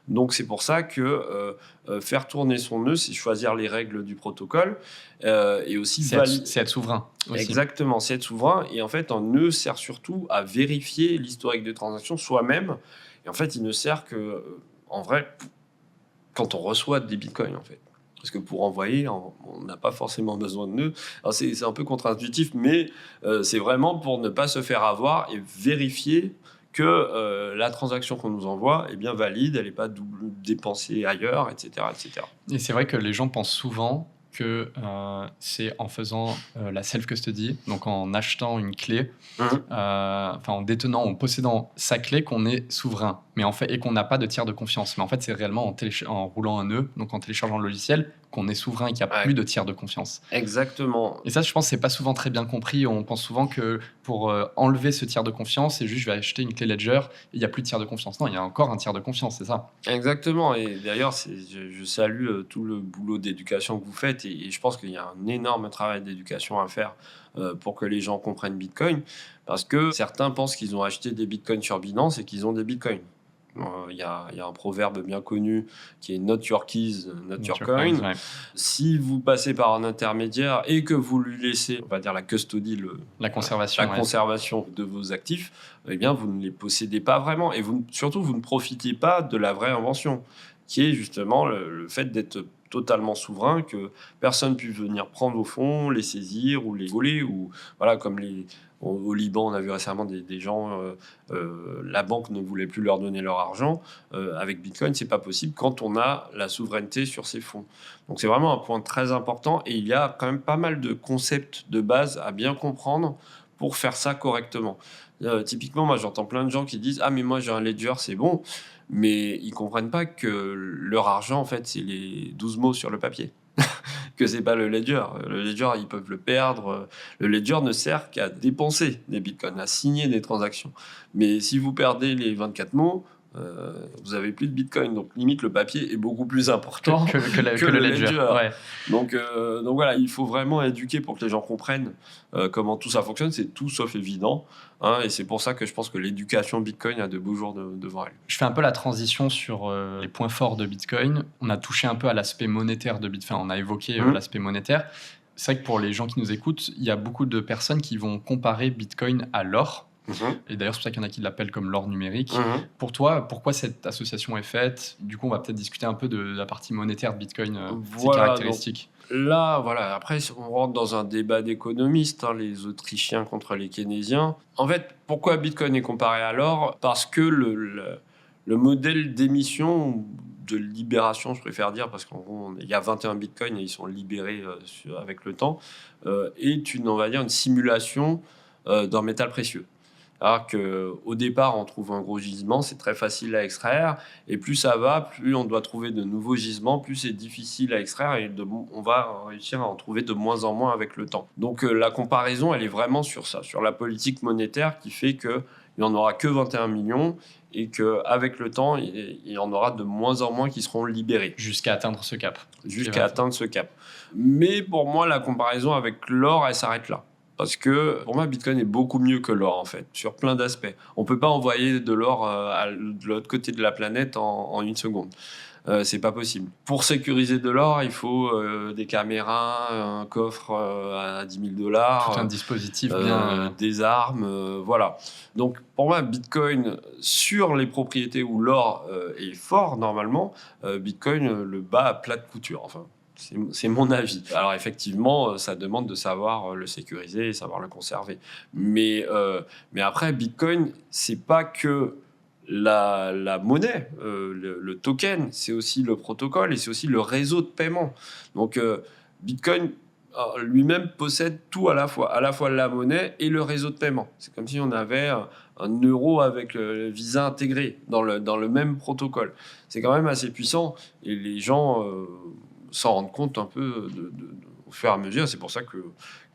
Donc, c'est pour ça que faire tourner son nœud, c'est choisir les règles du protocole et aussi c'est être souverain aussi. Exactement, c'est être souverain. Et en fait, un nœud sert surtout à vérifier l'historique des transactions soi-même. Et en fait, il ne sert que, en vrai, quand on reçoit des bitcoins, en fait. Parce que pour envoyer, on n'a pas forcément besoin de nœuds. Alors, c'est un peu contre-intuitif, mais c'est vraiment pour ne pas se faire avoir et vérifier que la transaction qu'on nous envoie est bien valide, elle n'est pas dépensée ailleurs, etc., etc. Et c'est vrai que les gens pensent souvent que c'est en faisant la self-custody, donc en achetant une clé, en détenant, en possédant sa clé, qu'on est souverain, mais en fait, et qu'on n'a pas de tiers de confiance. Mais en fait, c'est réellement en roulant un nœud, donc en téléchargeant le logiciel, qu'on est souverain et qu'il n'y a plus de tiers de confiance. Exactement. Et ça, je pense que c'est pas souvent très bien compris. On pense souvent que pour enlever ce tiers de confiance, c'est juste je vais acheter une clé Ledger et il n'y a plus de tiers de confiance. Non, il y a encore un tiers de confiance, c'est ça. Exactement. Et d'ailleurs, je salue tout le boulot d'éducation que vous faites et je pense qu'il y a un énorme travail d'éducation à faire pour que les gens comprennent Bitcoin, parce que certains pensent qu'ils ont acheté des Bitcoins sur Binance et qu'ils ont des Bitcoins. Il y a un proverbe bien connu qui est « Not your keys, not your coin ». Ouais. Si vous passez par un intermédiaire et que vous lui laissez, on va dire, la custody, la conservation de vos actifs, eh bien, vous ne les possédez pas vraiment. Et surtout, vous ne profitez pas de la vraie invention, qui est justement le fait d'être totalement souverain, que personne ne puisse venir prendre au fond, les saisir ou les voler, ou voilà, comme Au Liban, on a vu récemment des gens, la banque ne voulait plus leur donner leur argent. Avec Bitcoin, c'est pas possible quand on a la souveraineté sur ces fonds. Donc c'est vraiment un point très important et il y a quand même pas mal de concepts de base à bien comprendre pour faire ça correctement. Typiquement, moi j'entends plein de gens qui disent « Ah mais moi j'ai un ledger, c'est bon », mais ils comprennent pas que leur argent, en fait, c'est les 12 mots sur le papier. Que c'est pas le ledger. Le ledger, ils peuvent le perdre. Le ledger ne sert qu'à dépenser des bitcoins, à signer des transactions. Mais si vous perdez les 24 mots, vous avez plus de bitcoin. Donc limite, le papier est beaucoup plus important que le ledger. Ouais. Donc voilà, il faut vraiment éduquer pour que les gens comprennent comment tout ça fonctionne. C'est tout sauf évident. Et c'est pour ça que je pense que l'éducation Bitcoin a de beaux jours devant elle. Je fais un peu la transition sur les points forts de Bitcoin. On a touché un peu à l'aspect monétaire de Bitcoin. On a évoqué l'aspect monétaire. C'est vrai que pour les gens qui nous écoutent, il y a beaucoup de personnes qui vont comparer Bitcoin à l'or. Et d'ailleurs, c'est pour ça qu'il y en a qui l'appellent comme l'or numérique. Pour toi, pourquoi cette association est faite? Du coup, on va peut-être discuter un peu de la partie monétaire de Bitcoin, ses caractéristiques. Là, voilà, après, on rentre dans un débat d'économistes, les Autrichiens contre les Keynésiens. En fait, pourquoi Bitcoin est comparé à l'or? Parce que le modèle d'émission, de libération, je préfère dire, parce qu'en gros, il y a 21 Bitcoins et ils sont libérés avec le temps, est une simulation d'un métal précieux. Alors qu'au départ, on trouve un gros gisement, c'est très facile à extraire. Et plus ça va, plus on doit trouver de nouveaux gisements, plus c'est difficile à extraire et on va réussir à en trouver de moins en moins avec le temps. Donc la comparaison, elle est vraiment sur ça, sur la politique monétaire qui fait qu'il n'y en aura que 21 millions et qu'avec le temps, il y en aura de moins en moins qui seront libérés. Jusqu'à atteindre ce cap. Mais pour moi, la comparaison avec l'or, elle s'arrête là. Parce que pour moi, Bitcoin est beaucoup mieux que l'or, en fait, sur plein d'aspects. On ne peut pas envoyer de l'or de l'autre côté de la planète en une seconde. C'est pas possible. Pour sécuriser de l'or, il faut des caméras, un coffre à $10 000. Tout un dispositif bien... Des armes, voilà. Donc pour moi, Bitcoin, sur les propriétés où l'or est fort, normalement, Bitcoin le bat à plat de couture, enfin. C'est mon avis. Alors effectivement, ça demande de savoir le sécuriser et savoir le conserver. Mais après, Bitcoin, c'est pas que la monnaie, le token, c'est aussi le protocole et c'est aussi le réseau de paiement. Donc Bitcoin lui-même possède tout à la fois la monnaie et le réseau de paiement. C'est comme si on avait un euro avec le Visa intégré dans le même protocole. C'est quand même assez puissant et les gens... s'en rendre compte un peu au fur et à mesure. C'est pour ça que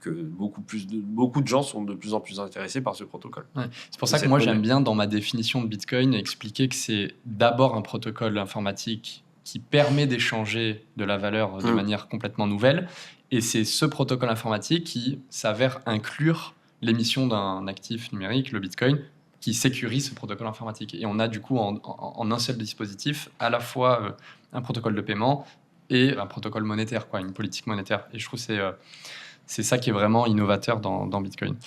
beaucoup de gens sont de plus en plus intéressés par ce protocole. Ouais. C'est pour ça que moi, j'aime bien, dans ma définition de Bitcoin, expliquer que c'est d'abord un protocole informatique qui permet d'échanger de la valeur de manière complètement nouvelle. Et c'est ce protocole informatique qui s'avère inclure l'émission d'un actif numérique, le Bitcoin, qui sécurise ce protocole informatique. Et on a du coup en un seul dispositif à la fois un protocole de paiement et un protocole monétaire, une politique monétaire. Et je trouve que c'est ça qui est vraiment innovateur dans Bitcoin.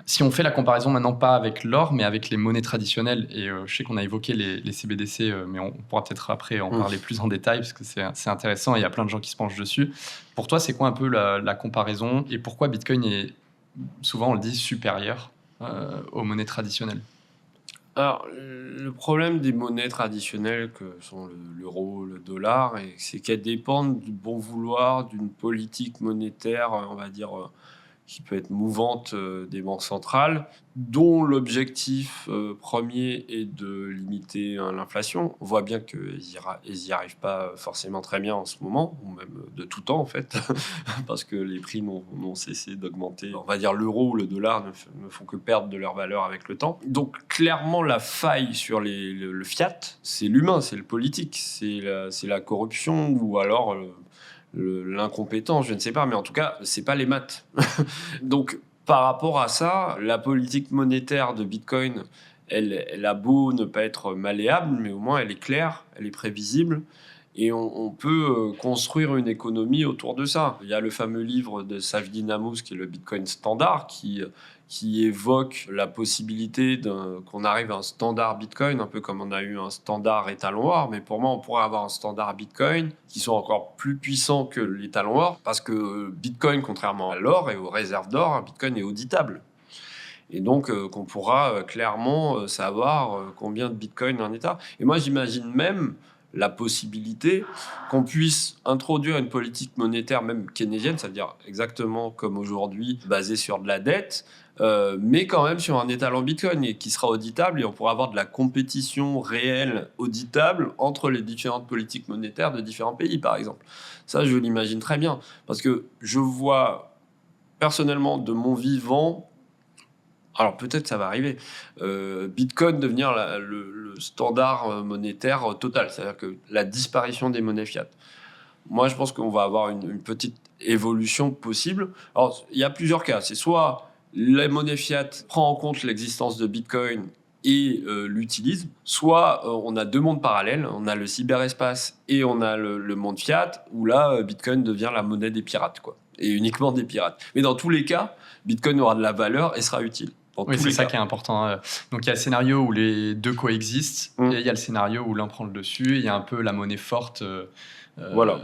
Si on fait la comparaison maintenant, pas avec l'or, mais avec les monnaies traditionnelles, et je sais qu'on a évoqué les CBDC, mais on pourra peut-être après en parler plus en détail, parce que c'est intéressant, et il y a plein de gens qui se penchent dessus. Pour toi, c'est quoi un peu la comparaison, et pourquoi Bitcoin est, souvent on le dit, supérieur aux monnaies traditionnelles? Alors, le problème des monnaies traditionnelles que sont l'euro, le dollar, c'est qu'elles dépendent du bon vouloir d'une politique monétaire, on va dire, qui peut être mouvante des banques centrales, dont l'objectif premier est de limiter l'inflation. On voit bien qu'ils n'y arrivent pas forcément très bien en ce moment, ou même de tout temps en fait, parce que les prix n'ont cessé d'augmenter. On va dire l'euro ou le dollar ne font que perdre de leur valeur avec le temps. Donc clairement, la faille sur le fiat, c'est l'humain, c'est le politique, c'est la corruption, ou alors... l'incompétence, je ne sais pas, mais en tout cas, c'est pas les maths. Donc, par rapport à ça, la politique monétaire de Bitcoin, elle a beau ne pas être malléable, mais au moins elle est claire, elle est prévisible, et on peut construire une économie autour de ça. Il y a le fameux livre de Saifedean Ammous, qui est le Bitcoin Standard, qui évoque la possibilité qu'on arrive à un standard Bitcoin, un peu comme on a eu un standard étalon or, mais pour moi, on pourrait avoir un standard Bitcoin qui soit encore plus puissant que l'étalon or, parce que Bitcoin, contrairement à l'or et aux réserves d'or, Bitcoin est auditable. Et donc, qu'on pourra clairement savoir combien de bitcoin en état. Et moi, j'imagine même la possibilité qu'on puisse introduire une politique monétaire même keynésienne, c'est-à-dire exactement comme aujourd'hui, basée sur de la dette, mais quand même sur un étal en bitcoin et qui sera auditable, et on pourra avoir de la compétition réelle auditable entre les différentes politiques monétaires de différents pays, par exemple. Ça, je l'imagine très bien, parce que je vois personnellement de mon vivant, alors peut-être ça va arriver, Bitcoin devenir le standard monétaire total, c'est-à-dire que la disparition des monnaies fiat. Moi, je pense qu'on va avoir une petite évolution possible. Alors, il y a plusieurs cas. C'est soit la monnaie fiat prend en compte l'existence de Bitcoin et l'utilise, soit on a deux mondes parallèles. On a le cyberespace et on a le monde fiat, où là, Bitcoin devient la monnaie des pirates, quoi. Et uniquement des pirates. Mais dans tous les cas, Bitcoin aura de la valeur et sera utile. Oui, c'est ça qui est important. Donc, il y a le scénario où les deux coexistent, et il y a le scénario où l'un prend le dessus, et il y a un peu la monnaie forte. Voilà.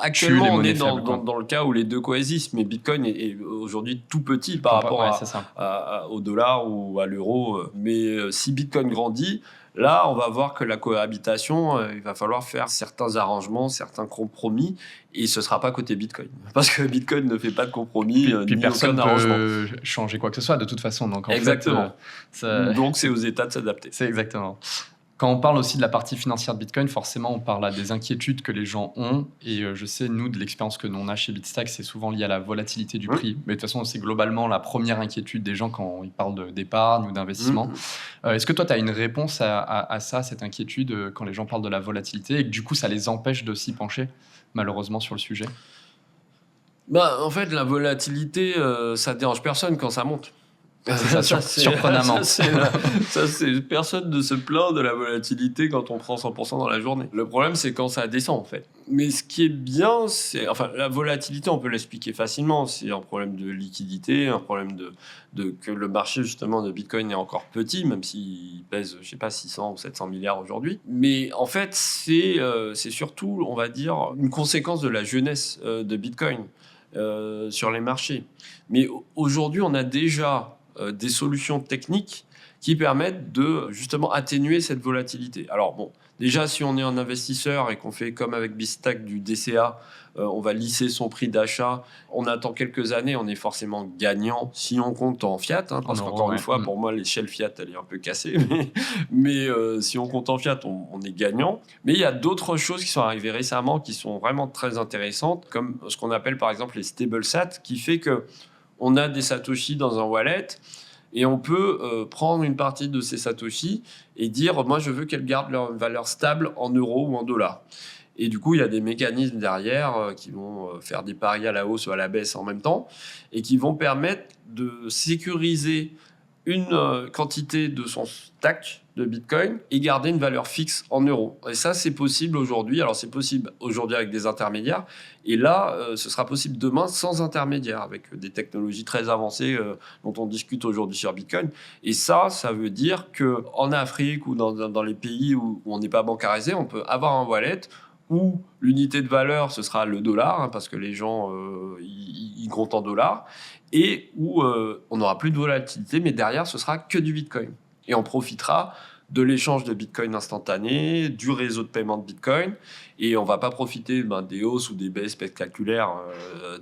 Actuellement, on est dans le cas où les deux coexistent, mais Bitcoin est aujourd'hui tout petit par rapport au dollar ou à l'euro. Mais si Bitcoin grandit, là, on va voir que la cohabitation, il va falloir faire certains arrangements, certains compromis, et ce ne sera pas côté Bitcoin. Parce que Bitcoin ne fait pas de compromis, puis ni personne aucun ne arrangement. peut changer quoi que ce soit, de toute façon. Donc, Exactement. Donc, c'est aux États de s'adapter. C'est exactement. Quand on parle aussi de la partie financière de Bitcoin, forcément, on parle des inquiétudes que les gens ont. Et je sais, nous, de l'expérience que nous on a chez Bitstack, c'est souvent lié à la volatilité du prix. Mais de toute façon, c'est globalement la première inquiétude des gens quand ils parlent d'épargne ou d'investissement. Est-ce que toi, tu as une réponse à ça, cette inquiétude, quand les gens parlent de la volatilité et que du coup, ça les empêche de s'y pencher, malheureusement, sur le sujet ? En fait, la volatilité, ça ne dérange personne quand ça monte. C'est ça, surprenamment. Personne ne se plaint de la volatilité quand on prend 100% dans la journée. Le problème, c'est quand ça descend, en fait. Mais ce qui est bien, c'est... Enfin, la volatilité, on peut l'expliquer facilement. C'est un problème de liquidité, un problème que le marché, justement, de Bitcoin est encore petit, même s'il pèse, je sais pas, 600 ou 700 milliards aujourd'hui. Mais en fait, c'est surtout, on va dire, une conséquence de la jeunesse de Bitcoin sur les marchés. Mais aujourd'hui, on a déjà des solutions techniques qui permettent de justement atténuer cette volatilité. Alors bon, déjà si on est un investisseur et qu'on fait comme avec Bitstack du DCA, on va lisser son prix d'achat, on attend quelques années, on est forcément gagnant si on compte en fiat, parce qu'encore une fois, pour moi, l'échelle fiat, elle est un peu cassée, mais si on compte en fiat, on est gagnant. Mais il y a d'autres choses qui sont arrivées récemment qui sont vraiment très intéressantes, comme ce qu'on appelle par exemple les stable sats, qui fait que on a des satoshis dans un wallet et on peut prendre une partie de ces satoshis et dire moi je veux qu'elles gardent leur valeur stable en euros ou en dollars. Et du coup il y a des mécanismes derrière qui vont faire des paris à la hausse ou à la baisse en même temps et qui vont permettre de sécuriser une quantité de son stack de Bitcoin et garder une valeur fixe en euros. Et ça, c'est possible aujourd'hui. Alors, c'est possible aujourd'hui avec des intermédiaires. Et là, ce sera possible demain sans intermédiaire, avec des technologies très avancées dont on discute aujourd'hui sur Bitcoin. Et ça veut dire qu'en Afrique ou dans les pays où on n'est pas bancarisé, on peut avoir un wallet où l'unité de valeur, ce sera le dollar, parce que les gens, ils comptent en dollars, et où on n'aura plus de volatilité, mais derrière, ce sera que du Bitcoin. Et on profitera de l'échange de Bitcoin instantané, du réseau de paiement de Bitcoin, et on ne va pas profiter des hausses ou des baisses spectaculaires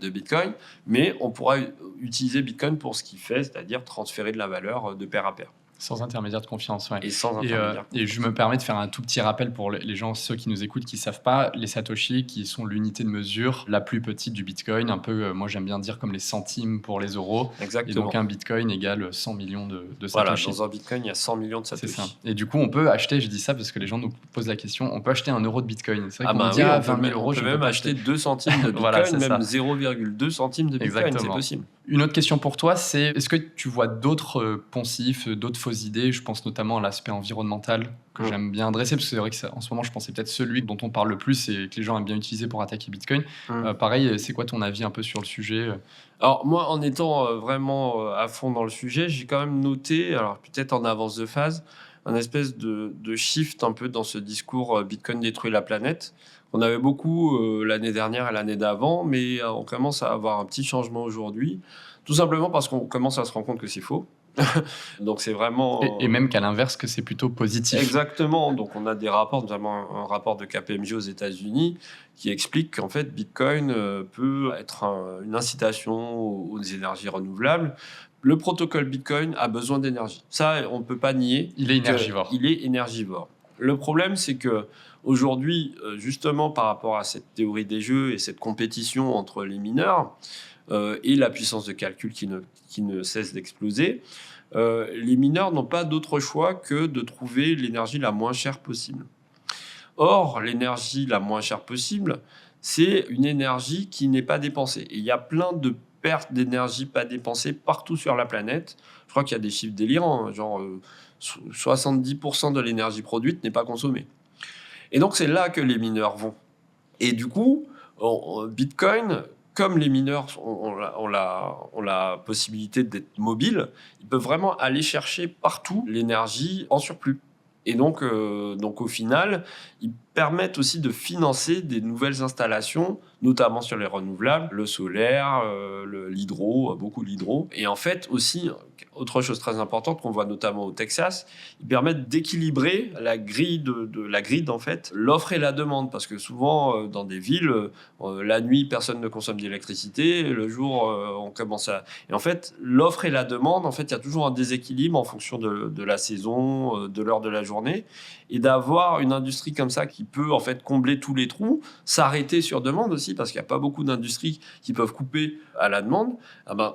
de Bitcoin, mais on pourra utiliser Bitcoin pour ce qu'il fait, c'est-à-dire transférer de la valeur de pair à pair. Sans intermédiaire de confiance, ouais. Et sans intermédiaire. Et je me permets de faire un tout petit rappel pour les gens, ceux qui nous écoutent, qui ne savent pas, les Satoshi, qui sont l'unité de mesure la plus petite du Bitcoin, un peu, moi j'aime bien dire comme les centimes pour les euros. Exactement. Et donc un Bitcoin égale 100 millions de Satoshi. Voilà, dans un Bitcoin, il y a 100 millions de Satoshi. C'est ça. Et du coup, on peut acheter, je dis ça parce que les gens nous posent la question, on peut acheter 1 euro de Bitcoin. C'est vrai qu'on dit 20 000 euros, on peut même acheter 2 centimes de Bitcoin, voilà, même 0,2 centimes de Bitcoin, c'est possible. Une autre question pour toi, c'est est-ce que tu vois d'autres poncifs, d'autres fausses idées? Je pense notamment à l'aspect environnemental que j'aime bien adresser, parce que c'est vrai que en ce moment, je pense que c'est peut-être celui dont on parle le plus et que les gens aiment bien utiliser pour attaquer Bitcoin. Pareil, c'est quoi ton avis un peu sur le sujet? Alors moi, en étant vraiment à fond dans le sujet, j'ai quand même noté, alors peut-être en avance de phase, un espèce de shift un peu dans ce discours Bitcoin détruit la planète. On avait beaucoup l'année dernière et l'année d'avant, mais on commence à avoir un petit changement aujourd'hui, tout simplement parce qu'on commence à se rendre compte que c'est faux. Donc c'est vraiment... Et même qu'à l'inverse, que c'est plutôt positif. Exactement. Donc on a des rapports, notamment un rapport de KPMG aux États-Unis, qui explique qu'en fait Bitcoin peut être une incitation aux énergies renouvelables. Le protocole Bitcoin a besoin d'énergie. Ça, on ne peut pas nier. Il est énergivore. Il est énergivore. Le problème, c'est que aujourd'hui, justement par rapport à cette théorie des jeux et cette compétition entre les mineurs et la puissance de calcul qui ne cesse d'exploser, les mineurs n'ont pas d'autre choix que de trouver l'énergie la moins chère possible. Or, l'énergie la moins chère possible, c'est une énergie qui n'est pas dépensée. Et il y a plein de pertes d'énergie pas dépensées partout sur la planète. Je crois qu'il y a des chiffres délirants, hein, genre 70% de l'énergie produite n'est pas consommée. Et donc, c'est là que les mineurs vont. Et du coup, Bitcoin, comme les mineurs ont la possibilité d'être mobiles, ils peuvent vraiment aller chercher partout l'énergie en surplus. Et donc au final, ils permettent aussi de financer des nouvelles installations, notamment sur les renouvelables, le solaire, l'hydro, beaucoup l'hydro. Et en fait aussi, autre chose très importante qu'on voit notamment au Texas, ils permettent d'équilibrer la grille de la grid, en fait, l'offre et la demande. Parce que souvent, dans des villes, la nuit, personne ne consomme d'électricité, le jour, on commence à... Et en fait, l'offre et la demande, en fait, il y a toujours un déséquilibre en fonction de la saison, de l'heure de la journée. Et d'avoir une industrie comme ça qui peut en fait combler tous les trous, s'arrêter sur demande aussi, parce qu'il n'y a pas beaucoup d'industries qui peuvent couper à la demande,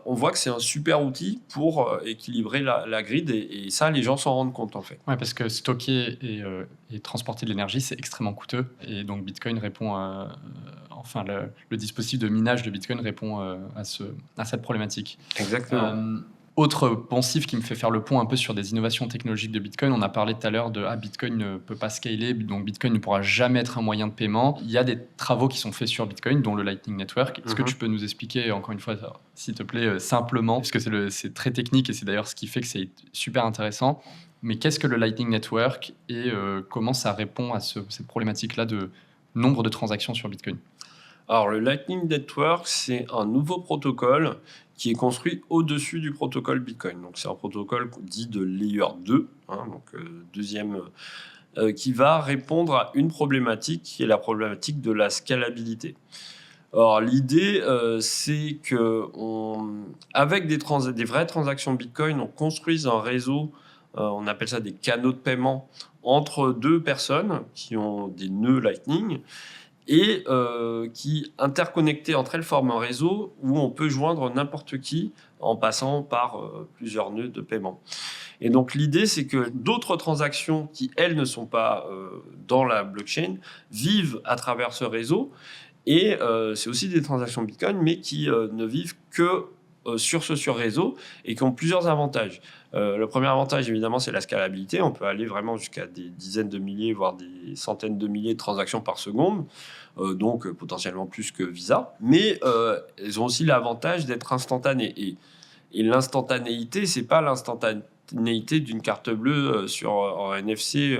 on voit que c'est un super outil pour équilibrer la grid, et ça, les gens s'en rendent compte en fait. Ouais, parce que stocker et transporter de l'énergie, c'est extrêmement coûteux. Et donc Bitcoin répond enfin, le dispositif de minage de Bitcoin répond à cette problématique. Exactement. Autre poncif qui me fait faire le pont un peu sur des innovations technologiques de Bitcoin, on a parlé tout à l'heure de Bitcoin ne peut pas scaler, donc Bitcoin ne pourra jamais être un moyen de paiement. Il y a des travaux qui sont faits sur Bitcoin, dont le Lightning Network. Est-ce que tu peux nous expliquer, encore une fois, s'il te plaît, simplement, parce que c'est très technique et c'est d'ailleurs ce qui fait que c'est super intéressant, mais qu'est-ce que le Lightning Network et comment ça répond à cette problématique-là de nombre de transactions sur Bitcoin? Alors, le Lightning Network, c'est un nouveau protocole qui est construit au-dessus du protocole Bitcoin. Donc, c'est un protocole dit de Layer 2, deuxième, qui va répondre à une problématique qui est la problématique de la scalabilité. Alors, l'idée, c'est que avec des vraies transactions Bitcoin, on construise un réseau, on appelle ça des canaux de paiement, entre deux personnes qui ont des nœuds Lightning, et qui, interconnectés entre elles, forment un réseau où on peut joindre n'importe qui en passant par plusieurs nœuds de paiement. Et donc l'idée, c'est que d'autres transactions qui, elles, ne sont pas dans la blockchain, vivent à travers ce réseau. Et c'est aussi des transactions Bitcoin, mais qui ne vivent que sur ce sur-réseau et qui ont plusieurs avantages. Le premier avantage, évidemment, c'est la scalabilité. On peut aller vraiment jusqu'à des dizaines de milliers, voire des centaines de milliers de transactions par seconde, donc potentiellement plus que Visa. Mais elles ont aussi l'avantage d'être instantanées. Et l'instantanéité, c'est pas l'instantanéité d'une carte bleue en NFC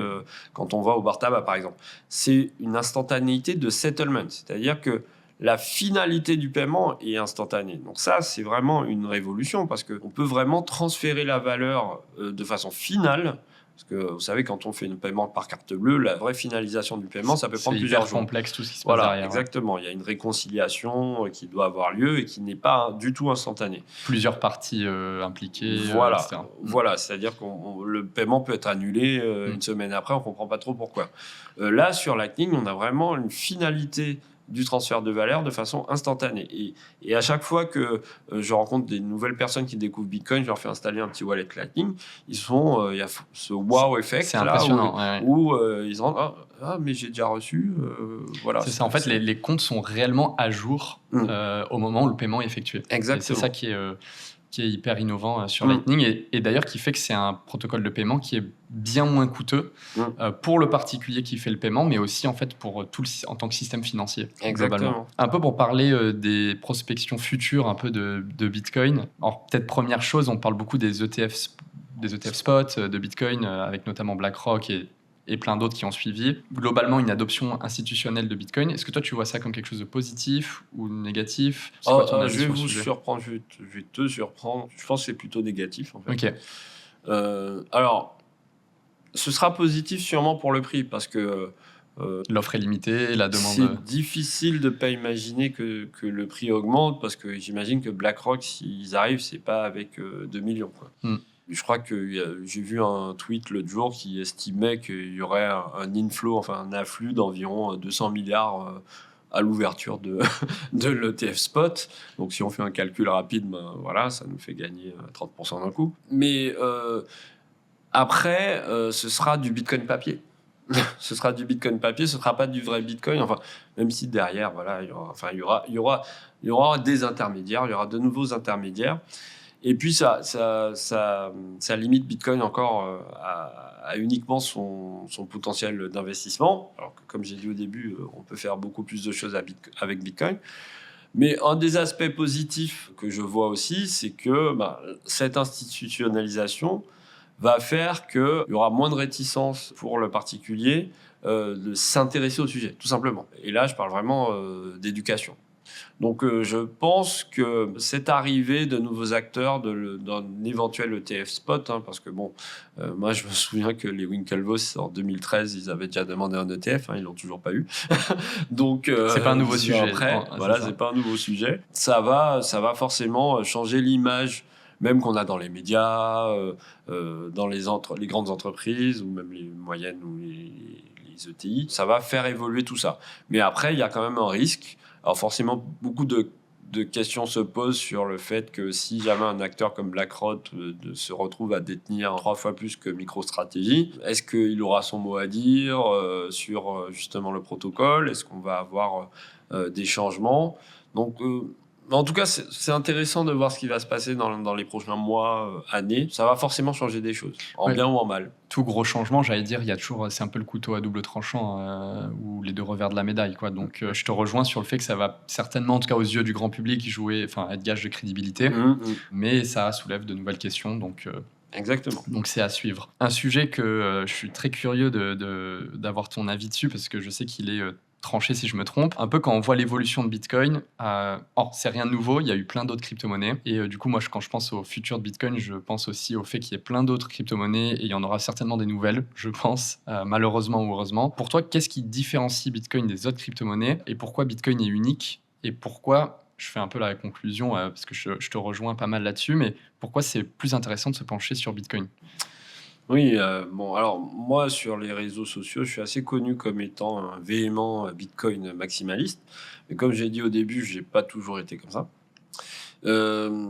quand on va au bar tabac, par exemple. C'est une instantanéité de settlement, c'est-à-dire que la finalité du paiement est instantanée. Donc ça, c'est vraiment une révolution parce qu'on peut vraiment transférer la valeur de façon finale. Parce que vous savez, quand on fait un paiement par carte bleue, la vraie finalisation du paiement, ça peut prendre plusieurs jours. C'est hyper complexe tout ce qui se passe derrière. Exactement. Ouais. Il y a une réconciliation qui doit avoir lieu et qui n'est pas du tout instantanée. Plusieurs parties impliquées, voilà. etc. Voilà, c'est-à-dire que le paiement peut être annulé une semaine après, on ne comprend pas trop pourquoi. Là, sur Lightning, on a vraiment une finalité du transfert de valeur de façon instantanée. Et à chaque fois que je rencontre des nouvelles personnes qui découvrent Bitcoin, je leur fais installer un petit wallet Lightning. Il y a ce wow effect. C'est impressionnant. Où ils se rendent mais j'ai déjà reçu. Voilà. C'est ça. En fait, les comptes sont réellement à jour au moment où le paiement est effectué. Exactement. Et c'est ça qui est hyper innovant sur Lightning et d'ailleurs qui fait que c'est un protocole de paiement qui est bien moins coûteux pour le particulier qui fait le paiement, mais aussi en fait pour en tant que système financier. Exactement. Globalement. Un peu pour parler des prospections futures un peu de Bitcoin. Alors peut-être première chose, on parle beaucoup des ETF spot de Bitcoin avec notamment BlackRock et et plein d'autres qui ont suivi. Globalement, une adoption institutionnelle de Bitcoin. Est-ce que toi, tu vois ça comme quelque chose de positif ou négatif? C'est quoi ton avis Je vais sur le vous sujet? surprendre, je vais te surprendre. Je pense que c'est plutôt négatif, en fait. Ok, Alors, ce sera positif sûrement pour le prix, parce que l'offre est limitée, la c'est demande... difficile de ne pas imaginer que le prix augmente, parce que j'imagine que BlackRock, s'ils arrivent, c'est pas avec 2 millions, quoi. Je crois que j'ai vu un tweet l'autre jour qui estimait qu'il y aurait un inflow, enfin un afflux d'environ 200 milliards à l'ouverture de l'ETF spot. Donc si on fait un calcul rapide, ben voilà, ça nous fait gagner 30% d'un coup. Mais après, ce sera du Bitcoin papier. Ce sera du Bitcoin papier, ce sera pas du vrai Bitcoin. Enfin, même si derrière, voilà, il y aura des intermédiaires, il y aura de nouveaux intermédiaires. Et puis ça limite Bitcoin encore à uniquement son potentiel d'investissement. Alors que, comme j'ai dit au début, on peut faire beaucoup plus de choses avec Bitcoin. Mais un des aspects positifs que je vois aussi, c'est que cette institutionnalisation va faire qu'il y aura moins de réticence pour le particulier de s'intéresser au sujet, tout simplement. Et là, je parle vraiment d'éducation. Donc, je pense que cette arrivée de nouveaux acteurs d'un éventuel ETF spot, hein, parce que bon, moi, je me souviens que les Winklevoss, en 2013, ils avaient déjà demandé un ETF, hein, ils l'ont toujours pas eu. Donc, c'est pas un nouveau 10 ans sujet. après, C'est voilà, ça. c'est pas un nouveau sujet. Ça va forcément changer l'image, même qu'on a dans les médias, dans les grandes entreprises, ou même les moyennes ou les ETI. Ça va faire évoluer tout ça. Mais après, il y a quand même un risque. Alors forcément, beaucoup de questions se posent sur le fait que si jamais un acteur comme BlackRock se retrouve à détenir 3 fois plus que MicroStrategy, est-ce qu'il aura son mot à dire sur justement le protocole? Est-ce qu'on va avoir des changements? Donc, en tout cas, c'est intéressant de voir ce qui va se passer dans les prochains mois, années. Ça va forcément changer des choses, en bien ou en mal. Tout gros changement, j'allais dire, il y a toujours, c'est un peu le couteau à double tranchant ou les deux revers de la médaille, quoi. Donc, je te rejoins sur le fait que ça va certainement, en tout cas aux yeux du grand public, être gage de crédibilité, mais ça soulève de nouvelles questions, donc. Exactement. Donc c'est à suivre. Un sujet que je suis très curieux d'avoir ton avis dessus parce que je sais qu'il est tranché si je me trompe. Un peu quand on voit l'évolution de Bitcoin, c'est rien de nouveau, il y a eu plein d'autres crypto-monnaies. Et du coup, moi, quand je pense au futur de Bitcoin, je pense aussi au fait qu'il y ait plein d'autres crypto-monnaies et il y en aura certainement des nouvelles, je pense, malheureusement ou heureusement. Pour toi, qu'est-ce qui différencie Bitcoin des autres crypto-monnaies et pourquoi Bitcoin est unique et pourquoi... Je fais un peu la conclusion parce que je te rejoins pas mal là-dessus, mais pourquoi c'est plus intéressant de se pencher sur Bitcoin? Oui, bon, alors moi, sur les réseaux sociaux, je suis assez connu comme étant un véhément Bitcoin maximaliste. Mais comme j'ai dit au début, j'ai pas toujours été comme ça. Euh,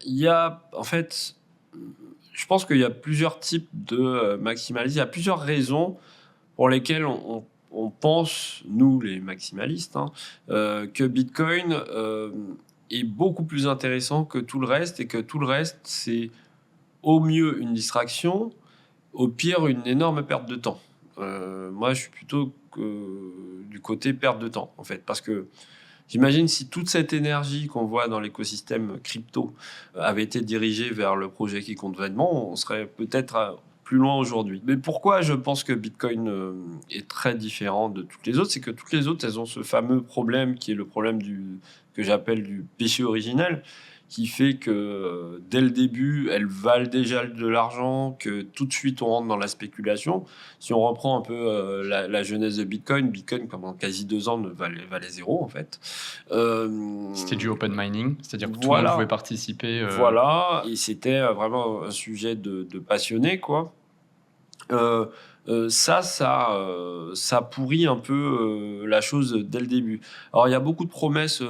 Il y a, en fait, je pense qu'il y a plusieurs types de maximalistes. Il y a plusieurs raisons pour lesquelles on pense, nous les maximalistes, hein, que Bitcoin est beaucoup plus intéressant que tout le reste et que tout le reste, c'est au mieux une distraction, au pire une énorme perte de temps. Moi, je suis plutôt du côté perte de temps, en fait, parce que j'imagine si toute cette énergie qu'on voit dans l'écosystème crypto avait été dirigée vers le projet qui compte vraiment, on serait peut-être plus loin aujourd'hui. Mais pourquoi je pense que Bitcoin est très différent de toutes les autres? C'est que toutes les autres, elles ont ce fameux problème qui est le problème que j'appelle du péché originel, qui fait que dès le début, elles valent déjà de l'argent, que tout de suite on rentre dans la spéculation. Si on reprend un peu la genèse de Bitcoin, pendant quasi 2 ans valait zéro en fait. C'était du open mining, c'est-à-dire que tout le Voilà. monde pouvait participer. Voilà, et c'était vraiment un sujet de passionné, quoi. Ça pourrit un peu la chose dès le début. Alors, il y a beaucoup de promesses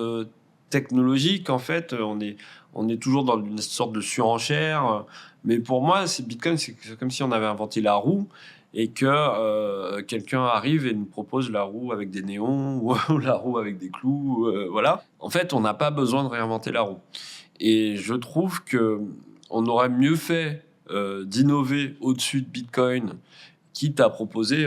technologiques, en fait. On est toujours dans une sorte de surenchère. Mais pour moi, Bitcoin, c'est comme si on avait inventé la roue et que quelqu'un arrive et nous propose la roue avec des néons ou la roue avec des clous. Voilà. En fait, on n'a pas besoin de réinventer la roue. Et je trouve qu'on aurait mieux fait d'innover au-dessus de Bitcoin, quitte à proposer,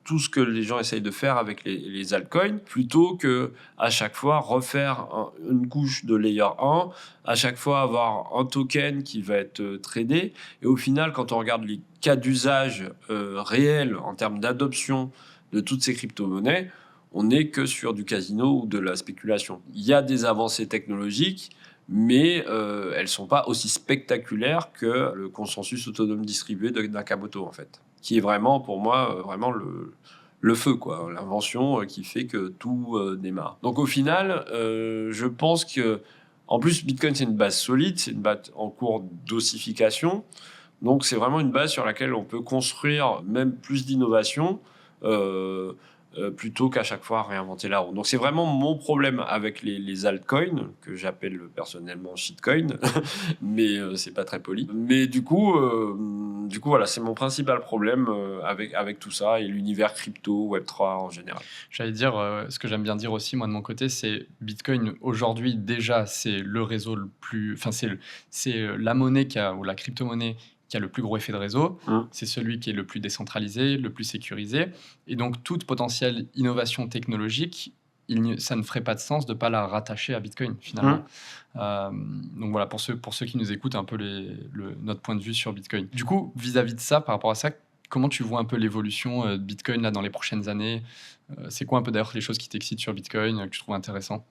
tout ce que les gens essayent de faire avec les altcoins, plutôt que à chaque fois refaire une couche de layer 1, à chaque fois avoir un token qui va être tradé. Et au final, quand on regarde les cas d'usage réels en termes d'adoption de toutes ces crypto-monnaies, on n'est que sur du casino ou de la spéculation. Il y a des avancées technologiques, mais elles ne sont pas aussi spectaculaires que le consensus autonome distribué de Nakamoto, en fait, qui est vraiment, pour moi, vraiment le feu, quoi, l'invention qui fait que tout démarre. Donc au final, je pense que, en plus, Bitcoin, c'est une base solide, c'est une base en cours d'ossification, donc c'est vraiment une base sur laquelle on peut construire même plus d'innovation, plutôt qu'à chaque fois réinventer la roue. Donc c'est vraiment mon problème avec les altcoins, que j'appelle personnellement shitcoin, mais c'est pas très poli. Mais du coup voilà, c'est mon principal problème avec tout ça et l'univers crypto, Web3 en général. J'allais dire, ce que j'aime bien dire aussi, moi, de mon côté, c'est Bitcoin, aujourd'hui, déjà, c'est le réseau le plus... Enfin, c'est la monnaie ou la crypto-monnaie qui a le plus gros effet de réseau. C'est celui qui est le plus décentralisé, le plus sécurisé. Et donc, toute potentielle innovation technologique, ça ne ferait pas de sens de ne pas la rattacher à Bitcoin, finalement. Donc voilà, pour ceux qui nous écoutent, un peu notre point de vue sur Bitcoin. Du coup, vis-à-vis de ça, par rapport à ça, comment tu vois un peu l'évolution de Bitcoin là, dans les prochaines années? C'est quoi un peu d'ailleurs les choses qui t'excitent sur Bitcoin, que tu trouves intéressant?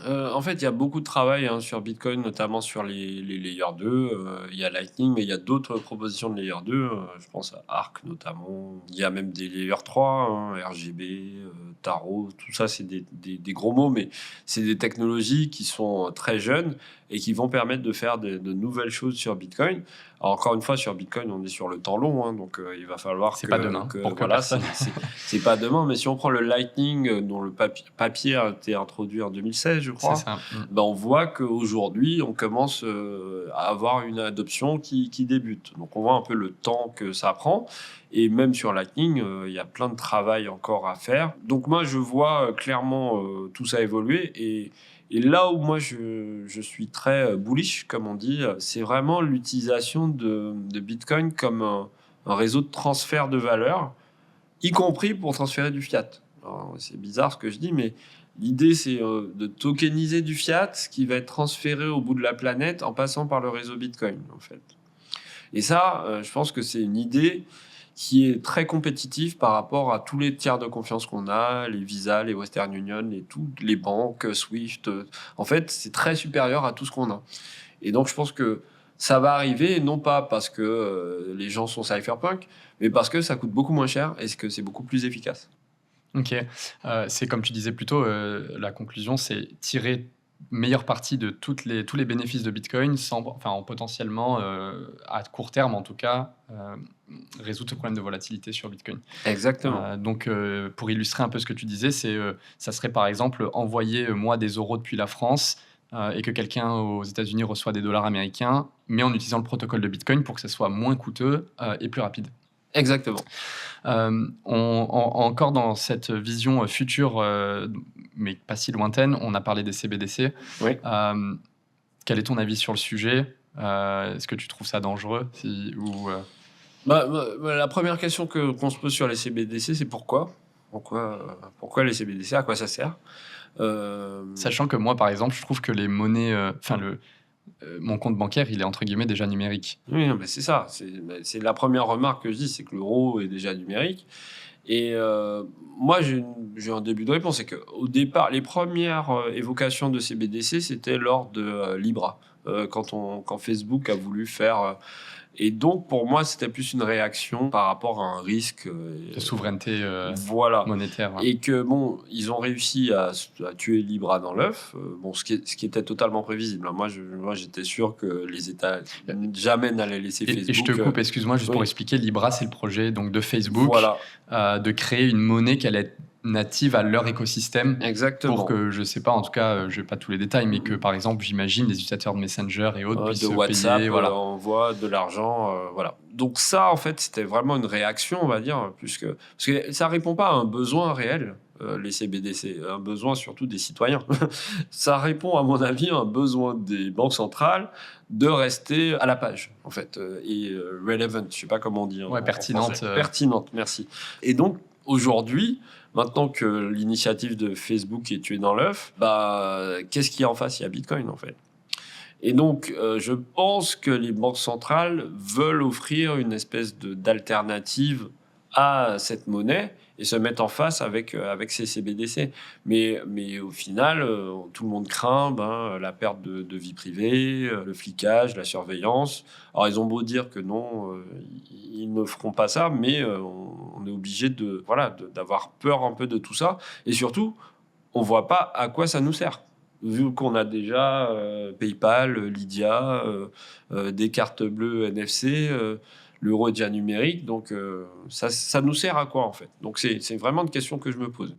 En fait, il y a beaucoup de travail sur Bitcoin, notamment sur les Layer 2. Il y a Lightning, mais il y a d'autres propositions de Layer 2. Je pense à Arc notamment. Il y a même des Layer 3, RGB, Taro. Tout ça, c'est des gros mots, mais c'est des technologies qui sont très jeunes et qui vont permettre de faire de nouvelles choses sur Bitcoin. Alors, encore une fois, sur Bitcoin, on est sur le temps long, donc il va falloir c'est pas demain. Voilà, c'est pas demain, mais si on prend le Lightning, dont le papier a été introduit en 2016, je crois, on voit qu'aujourd'hui, on commence à avoir une adoption qui débute. Donc, on voit un peu le temps que ça prend. Et même sur Lightning, il y a plein de travail encore à faire. Donc, moi, je vois clairement tout ça évoluer. Et là où moi je suis très bullish, comme on dit, c'est vraiment l'utilisation de Bitcoin comme un réseau de transfert de valeur, y compris pour transférer du fiat. Alors, c'est bizarre ce que je dis, mais l'idée c'est de tokeniser du fiat qui va être transféré au bout de la planète en passant par le réseau Bitcoin, en fait. Et ça, je pense que c'est une idée qui est très compétitif par rapport à tous les tiers de confiance qu'on a, les Visa, les Western Union, toutes les banques, Swift. En fait, c'est très supérieur à tout ce qu'on a. Et donc, je pense que ça va arriver, non pas parce que les gens sont cypherpunk, mais parce que ça coûte beaucoup moins cher et que c'est beaucoup plus efficace. Ok. C'est comme tu disais plus tôt, la conclusion, c'est tirer meilleure partie de tous les bénéfices de Bitcoin en potentiellement, à court terme en tout cas, résoudre ce problème de volatilité sur Bitcoin. Exactement. Donc, pour illustrer un peu ce que tu disais, ça serait par exemple envoyer moi des euros depuis la France et que quelqu'un aux États-Unis reçoit des dollars américains, mais en utilisant le protocole de Bitcoin pour que ça soit moins coûteux et plus rapide. Exactement. Encore dans cette vision future, mais pas si lointaine, on a parlé des CBDC. Oui. Quel est ton avis sur le sujet? Est-ce que tu trouves ça dangereux La première question qu'on se pose sur les CBDC, c'est pourquoi les CBDC, à quoi ça sert? Sachant que moi, par exemple, je trouve que les monnaies... mon compte bancaire, il est entre guillemets déjà numérique. Oui, mais c'est ça. C'est la première remarque que je dis, c'est que l'euro est déjà numérique. Et moi, j'ai un début de réponse. C'est qu'au départ, les premières évocations de CBDC, c'était lors de Libra, quand Facebook a voulu faire... Et donc, pour moi, c'était plus une réaction par rapport à un risque de souveraineté monétaire. Et que, ils ont réussi à tuer Libra dans l'œuf, ce qui était totalement prévisible. Moi, j'étais sûr que les États jamais n'allaient laisser Facebook... Et je te coupe, excuse-moi, juste pour expliquer. Libra, c'est le projet donc, de Facebook de créer une monnaie qui allait être native à leur écosystème. Exactement. Pour que, je sais pas, en tout cas, je n'ai pas tous les détails, mais que, par exemple, j'imagine, les utilisateurs de Messenger et autres puissent de WhatsApp, payer. envoie de l'argent, voilà. Donc ça, en fait, c'était vraiment une réaction, on va dire, parce que ça répond pas à un besoin réel. les CBDC, un besoin surtout des citoyens. Ça répond, à mon avis, à un besoin des banques centrales de rester à la page, en fait, et relevant, je ne sais pas comment on dit. Pertinente. Pertinente, merci. Et donc, aujourd'hui, maintenant que l'initiative de Facebook est tuée dans l'œuf, qu'est-ce qu'il y a en face ? Il y a Bitcoin, en fait. Et donc, je pense que les banques centrales veulent offrir une espèce d'alternative à cette monnaie et se mettre en face avec ces CBDC. Mais au final, tout le monde craint la perte de vie privée, le flicage, la surveillance. Alors, ils ont beau dire que non, ils ne feront pas ça, mais on est obligé d'avoir peur un peu de tout ça. Et surtout, on ne voit pas à quoi ça nous sert. Vu qu'on a déjà PayPal, Lydia, des cartes bleues NFC, l'euro est déjà numérique, donc ça nous sert à quoi en fait ? Donc c'est vraiment une question que je me pose.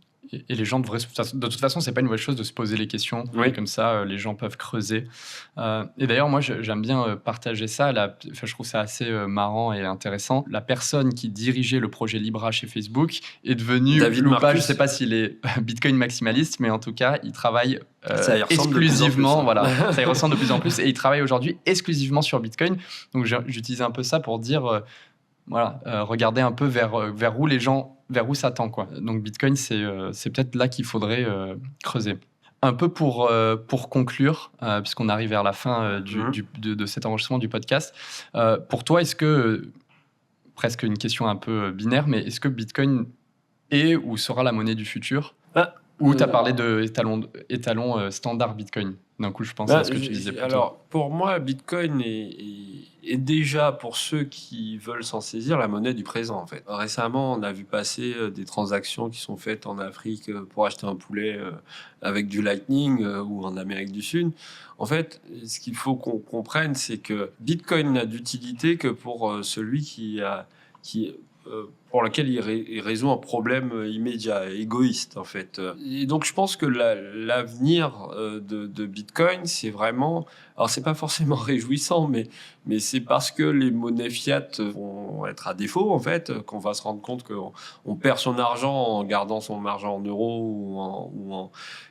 Et les gens devraient... De toute façon, c'est pas une mauvaise chose de se poser les questions. Oui. Comme ça, les gens peuvent creuser. Et d'ailleurs, moi, j'aime bien partager ça. Je trouve ça assez marrant et intéressant. La personne qui dirigeait le projet Libra chez Facebook est devenue... David Marcus. Je ne Marcus. sais pas s'il est Bitcoin maximaliste, mais en tout cas, il travaille Ça y ressemble de plus en exclusivement... plus, hein. Voilà, ça y ressemble de plus en plus. Et il travaille aujourd'hui exclusivement sur Bitcoin. Donc, j'utilise un peu ça pour dire... regardez un peu vers où les gens, vers où ça tend, quoi. Donc Bitcoin, c'est peut-être là qu'il faudrait creuser. Un peu pour conclure, puisqu'on arrive vers la fin de cet enregistrement du podcast. Pour toi, est-ce que, presque une question un peu binaire, mais est-ce que Bitcoin est ou sera la monnaie du futur ? Ou tu as parlé d'étalon standard Bitcoin. D'un coup, je pense à ce que tu disais plus tôt. Alors, pour moi, Bitcoin est déjà, pour ceux qui veulent s'en saisir, la monnaie du présent, en fait. Récemment, on a vu passer des transactions qui sont faites en Afrique pour acheter un poulet avec du Lightning ou en Amérique du Sud. En fait, ce qu'il faut qu'on comprenne, c'est que Bitcoin n'a d'utilité que pour celui pour lequel il résout un problème immédiat, égoïste en fait. Et donc je pense que l'avenir de Bitcoin, c'est vraiment... Alors c'est pas forcément réjouissant, mais c'est parce que les monnaies fiat vont être à défaut en fait, qu'on va se rendre compte qu'on perd son argent en gardant son argent en euros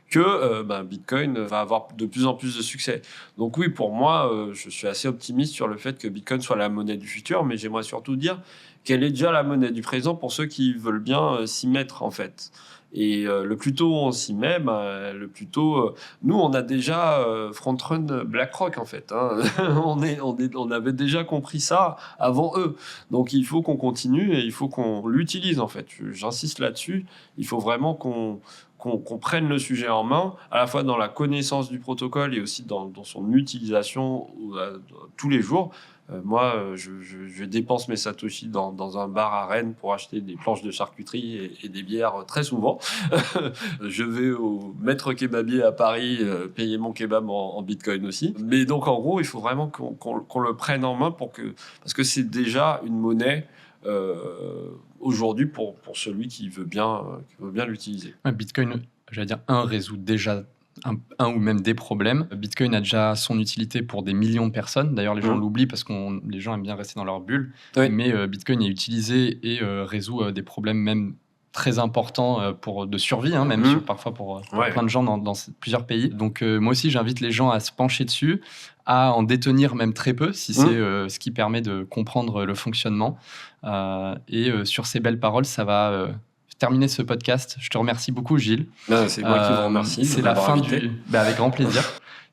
que Bitcoin va avoir de plus en plus de succès. Donc oui, pour moi, je suis assez optimiste sur le fait que Bitcoin soit la monnaie du futur, mais j'aimerais surtout dire qu'elle est déjà la monnaie du présent pour ceux qui veulent bien s'y mettre, en fait. Et le plus tôt on s'y met, le plus tôt... nous, on a déjà front-run BlackRock, en fait. Hein. On avait déjà compris ça avant eux. Donc, il faut qu'on continue et il faut qu'on l'utilise, en fait. J'insiste là-dessus. Il faut vraiment qu'on prenne le sujet en main, à la fois dans la connaissance du protocole et aussi dans son utilisation tous les jours. Moi, je dépense mes satoshis dans un bar à Rennes pour acheter des planches de charcuterie et des bières très souvent. Je vais au maître kebabier à Paris payer mon kebab en bitcoin aussi. Mais donc, en gros, il faut vraiment qu'on le prenne en main parce que c'est déjà une monnaie aujourd'hui pour celui qui veut bien l'utiliser. Bitcoin, j'allais dire, résout déjà un ou même des problèmes. Bitcoin a déjà son utilité pour des millions de personnes. D'ailleurs, les gens l'oublient parce que les gens aiment bien rester dans leur bulle. Oui. Mais Bitcoin est utilisé et résout des problèmes même très importants de survie, même parfois pour plein de gens dans plusieurs pays. Donc moi aussi, j'invite les gens à se pencher dessus, à en détenir même très peu, si c'est ce qui permet de comprendre le fonctionnement. Et sur ces belles paroles, ça va... terminer ce podcast. Je te remercie beaucoup, Gilles. Non, c'est moi qui vous remercie. C'est la fin avec grand plaisir.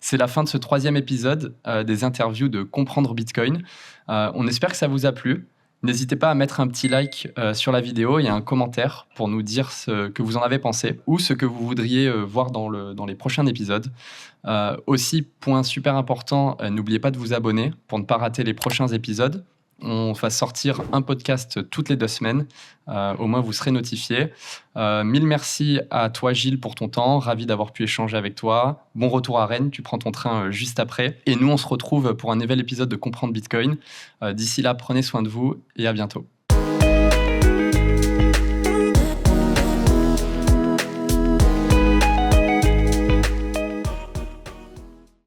C'est la fin de ce 3e épisode des interviews de Comprendre Bitcoin. On espère que ça vous a plu. N'hésitez pas à mettre un petit like sur la vidéo et un commentaire pour nous dire ce que vous en avez pensé ou ce que vous voudriez voir dans les prochains épisodes. Aussi, point super important, n'oubliez pas de vous abonner pour ne pas rater les prochains épisodes. On va sortir un podcast toutes les 2 semaines. Au moins, vous serez notifiés. Mille merci à toi, Gilles, pour ton temps. Ravi d'avoir pu échanger avec toi. Bon retour à Rennes. Tu prends ton train juste après. Et nous, on se retrouve pour un nouvel épisode de Comprendre Bitcoin. D'ici là, prenez soin de vous et à bientôt.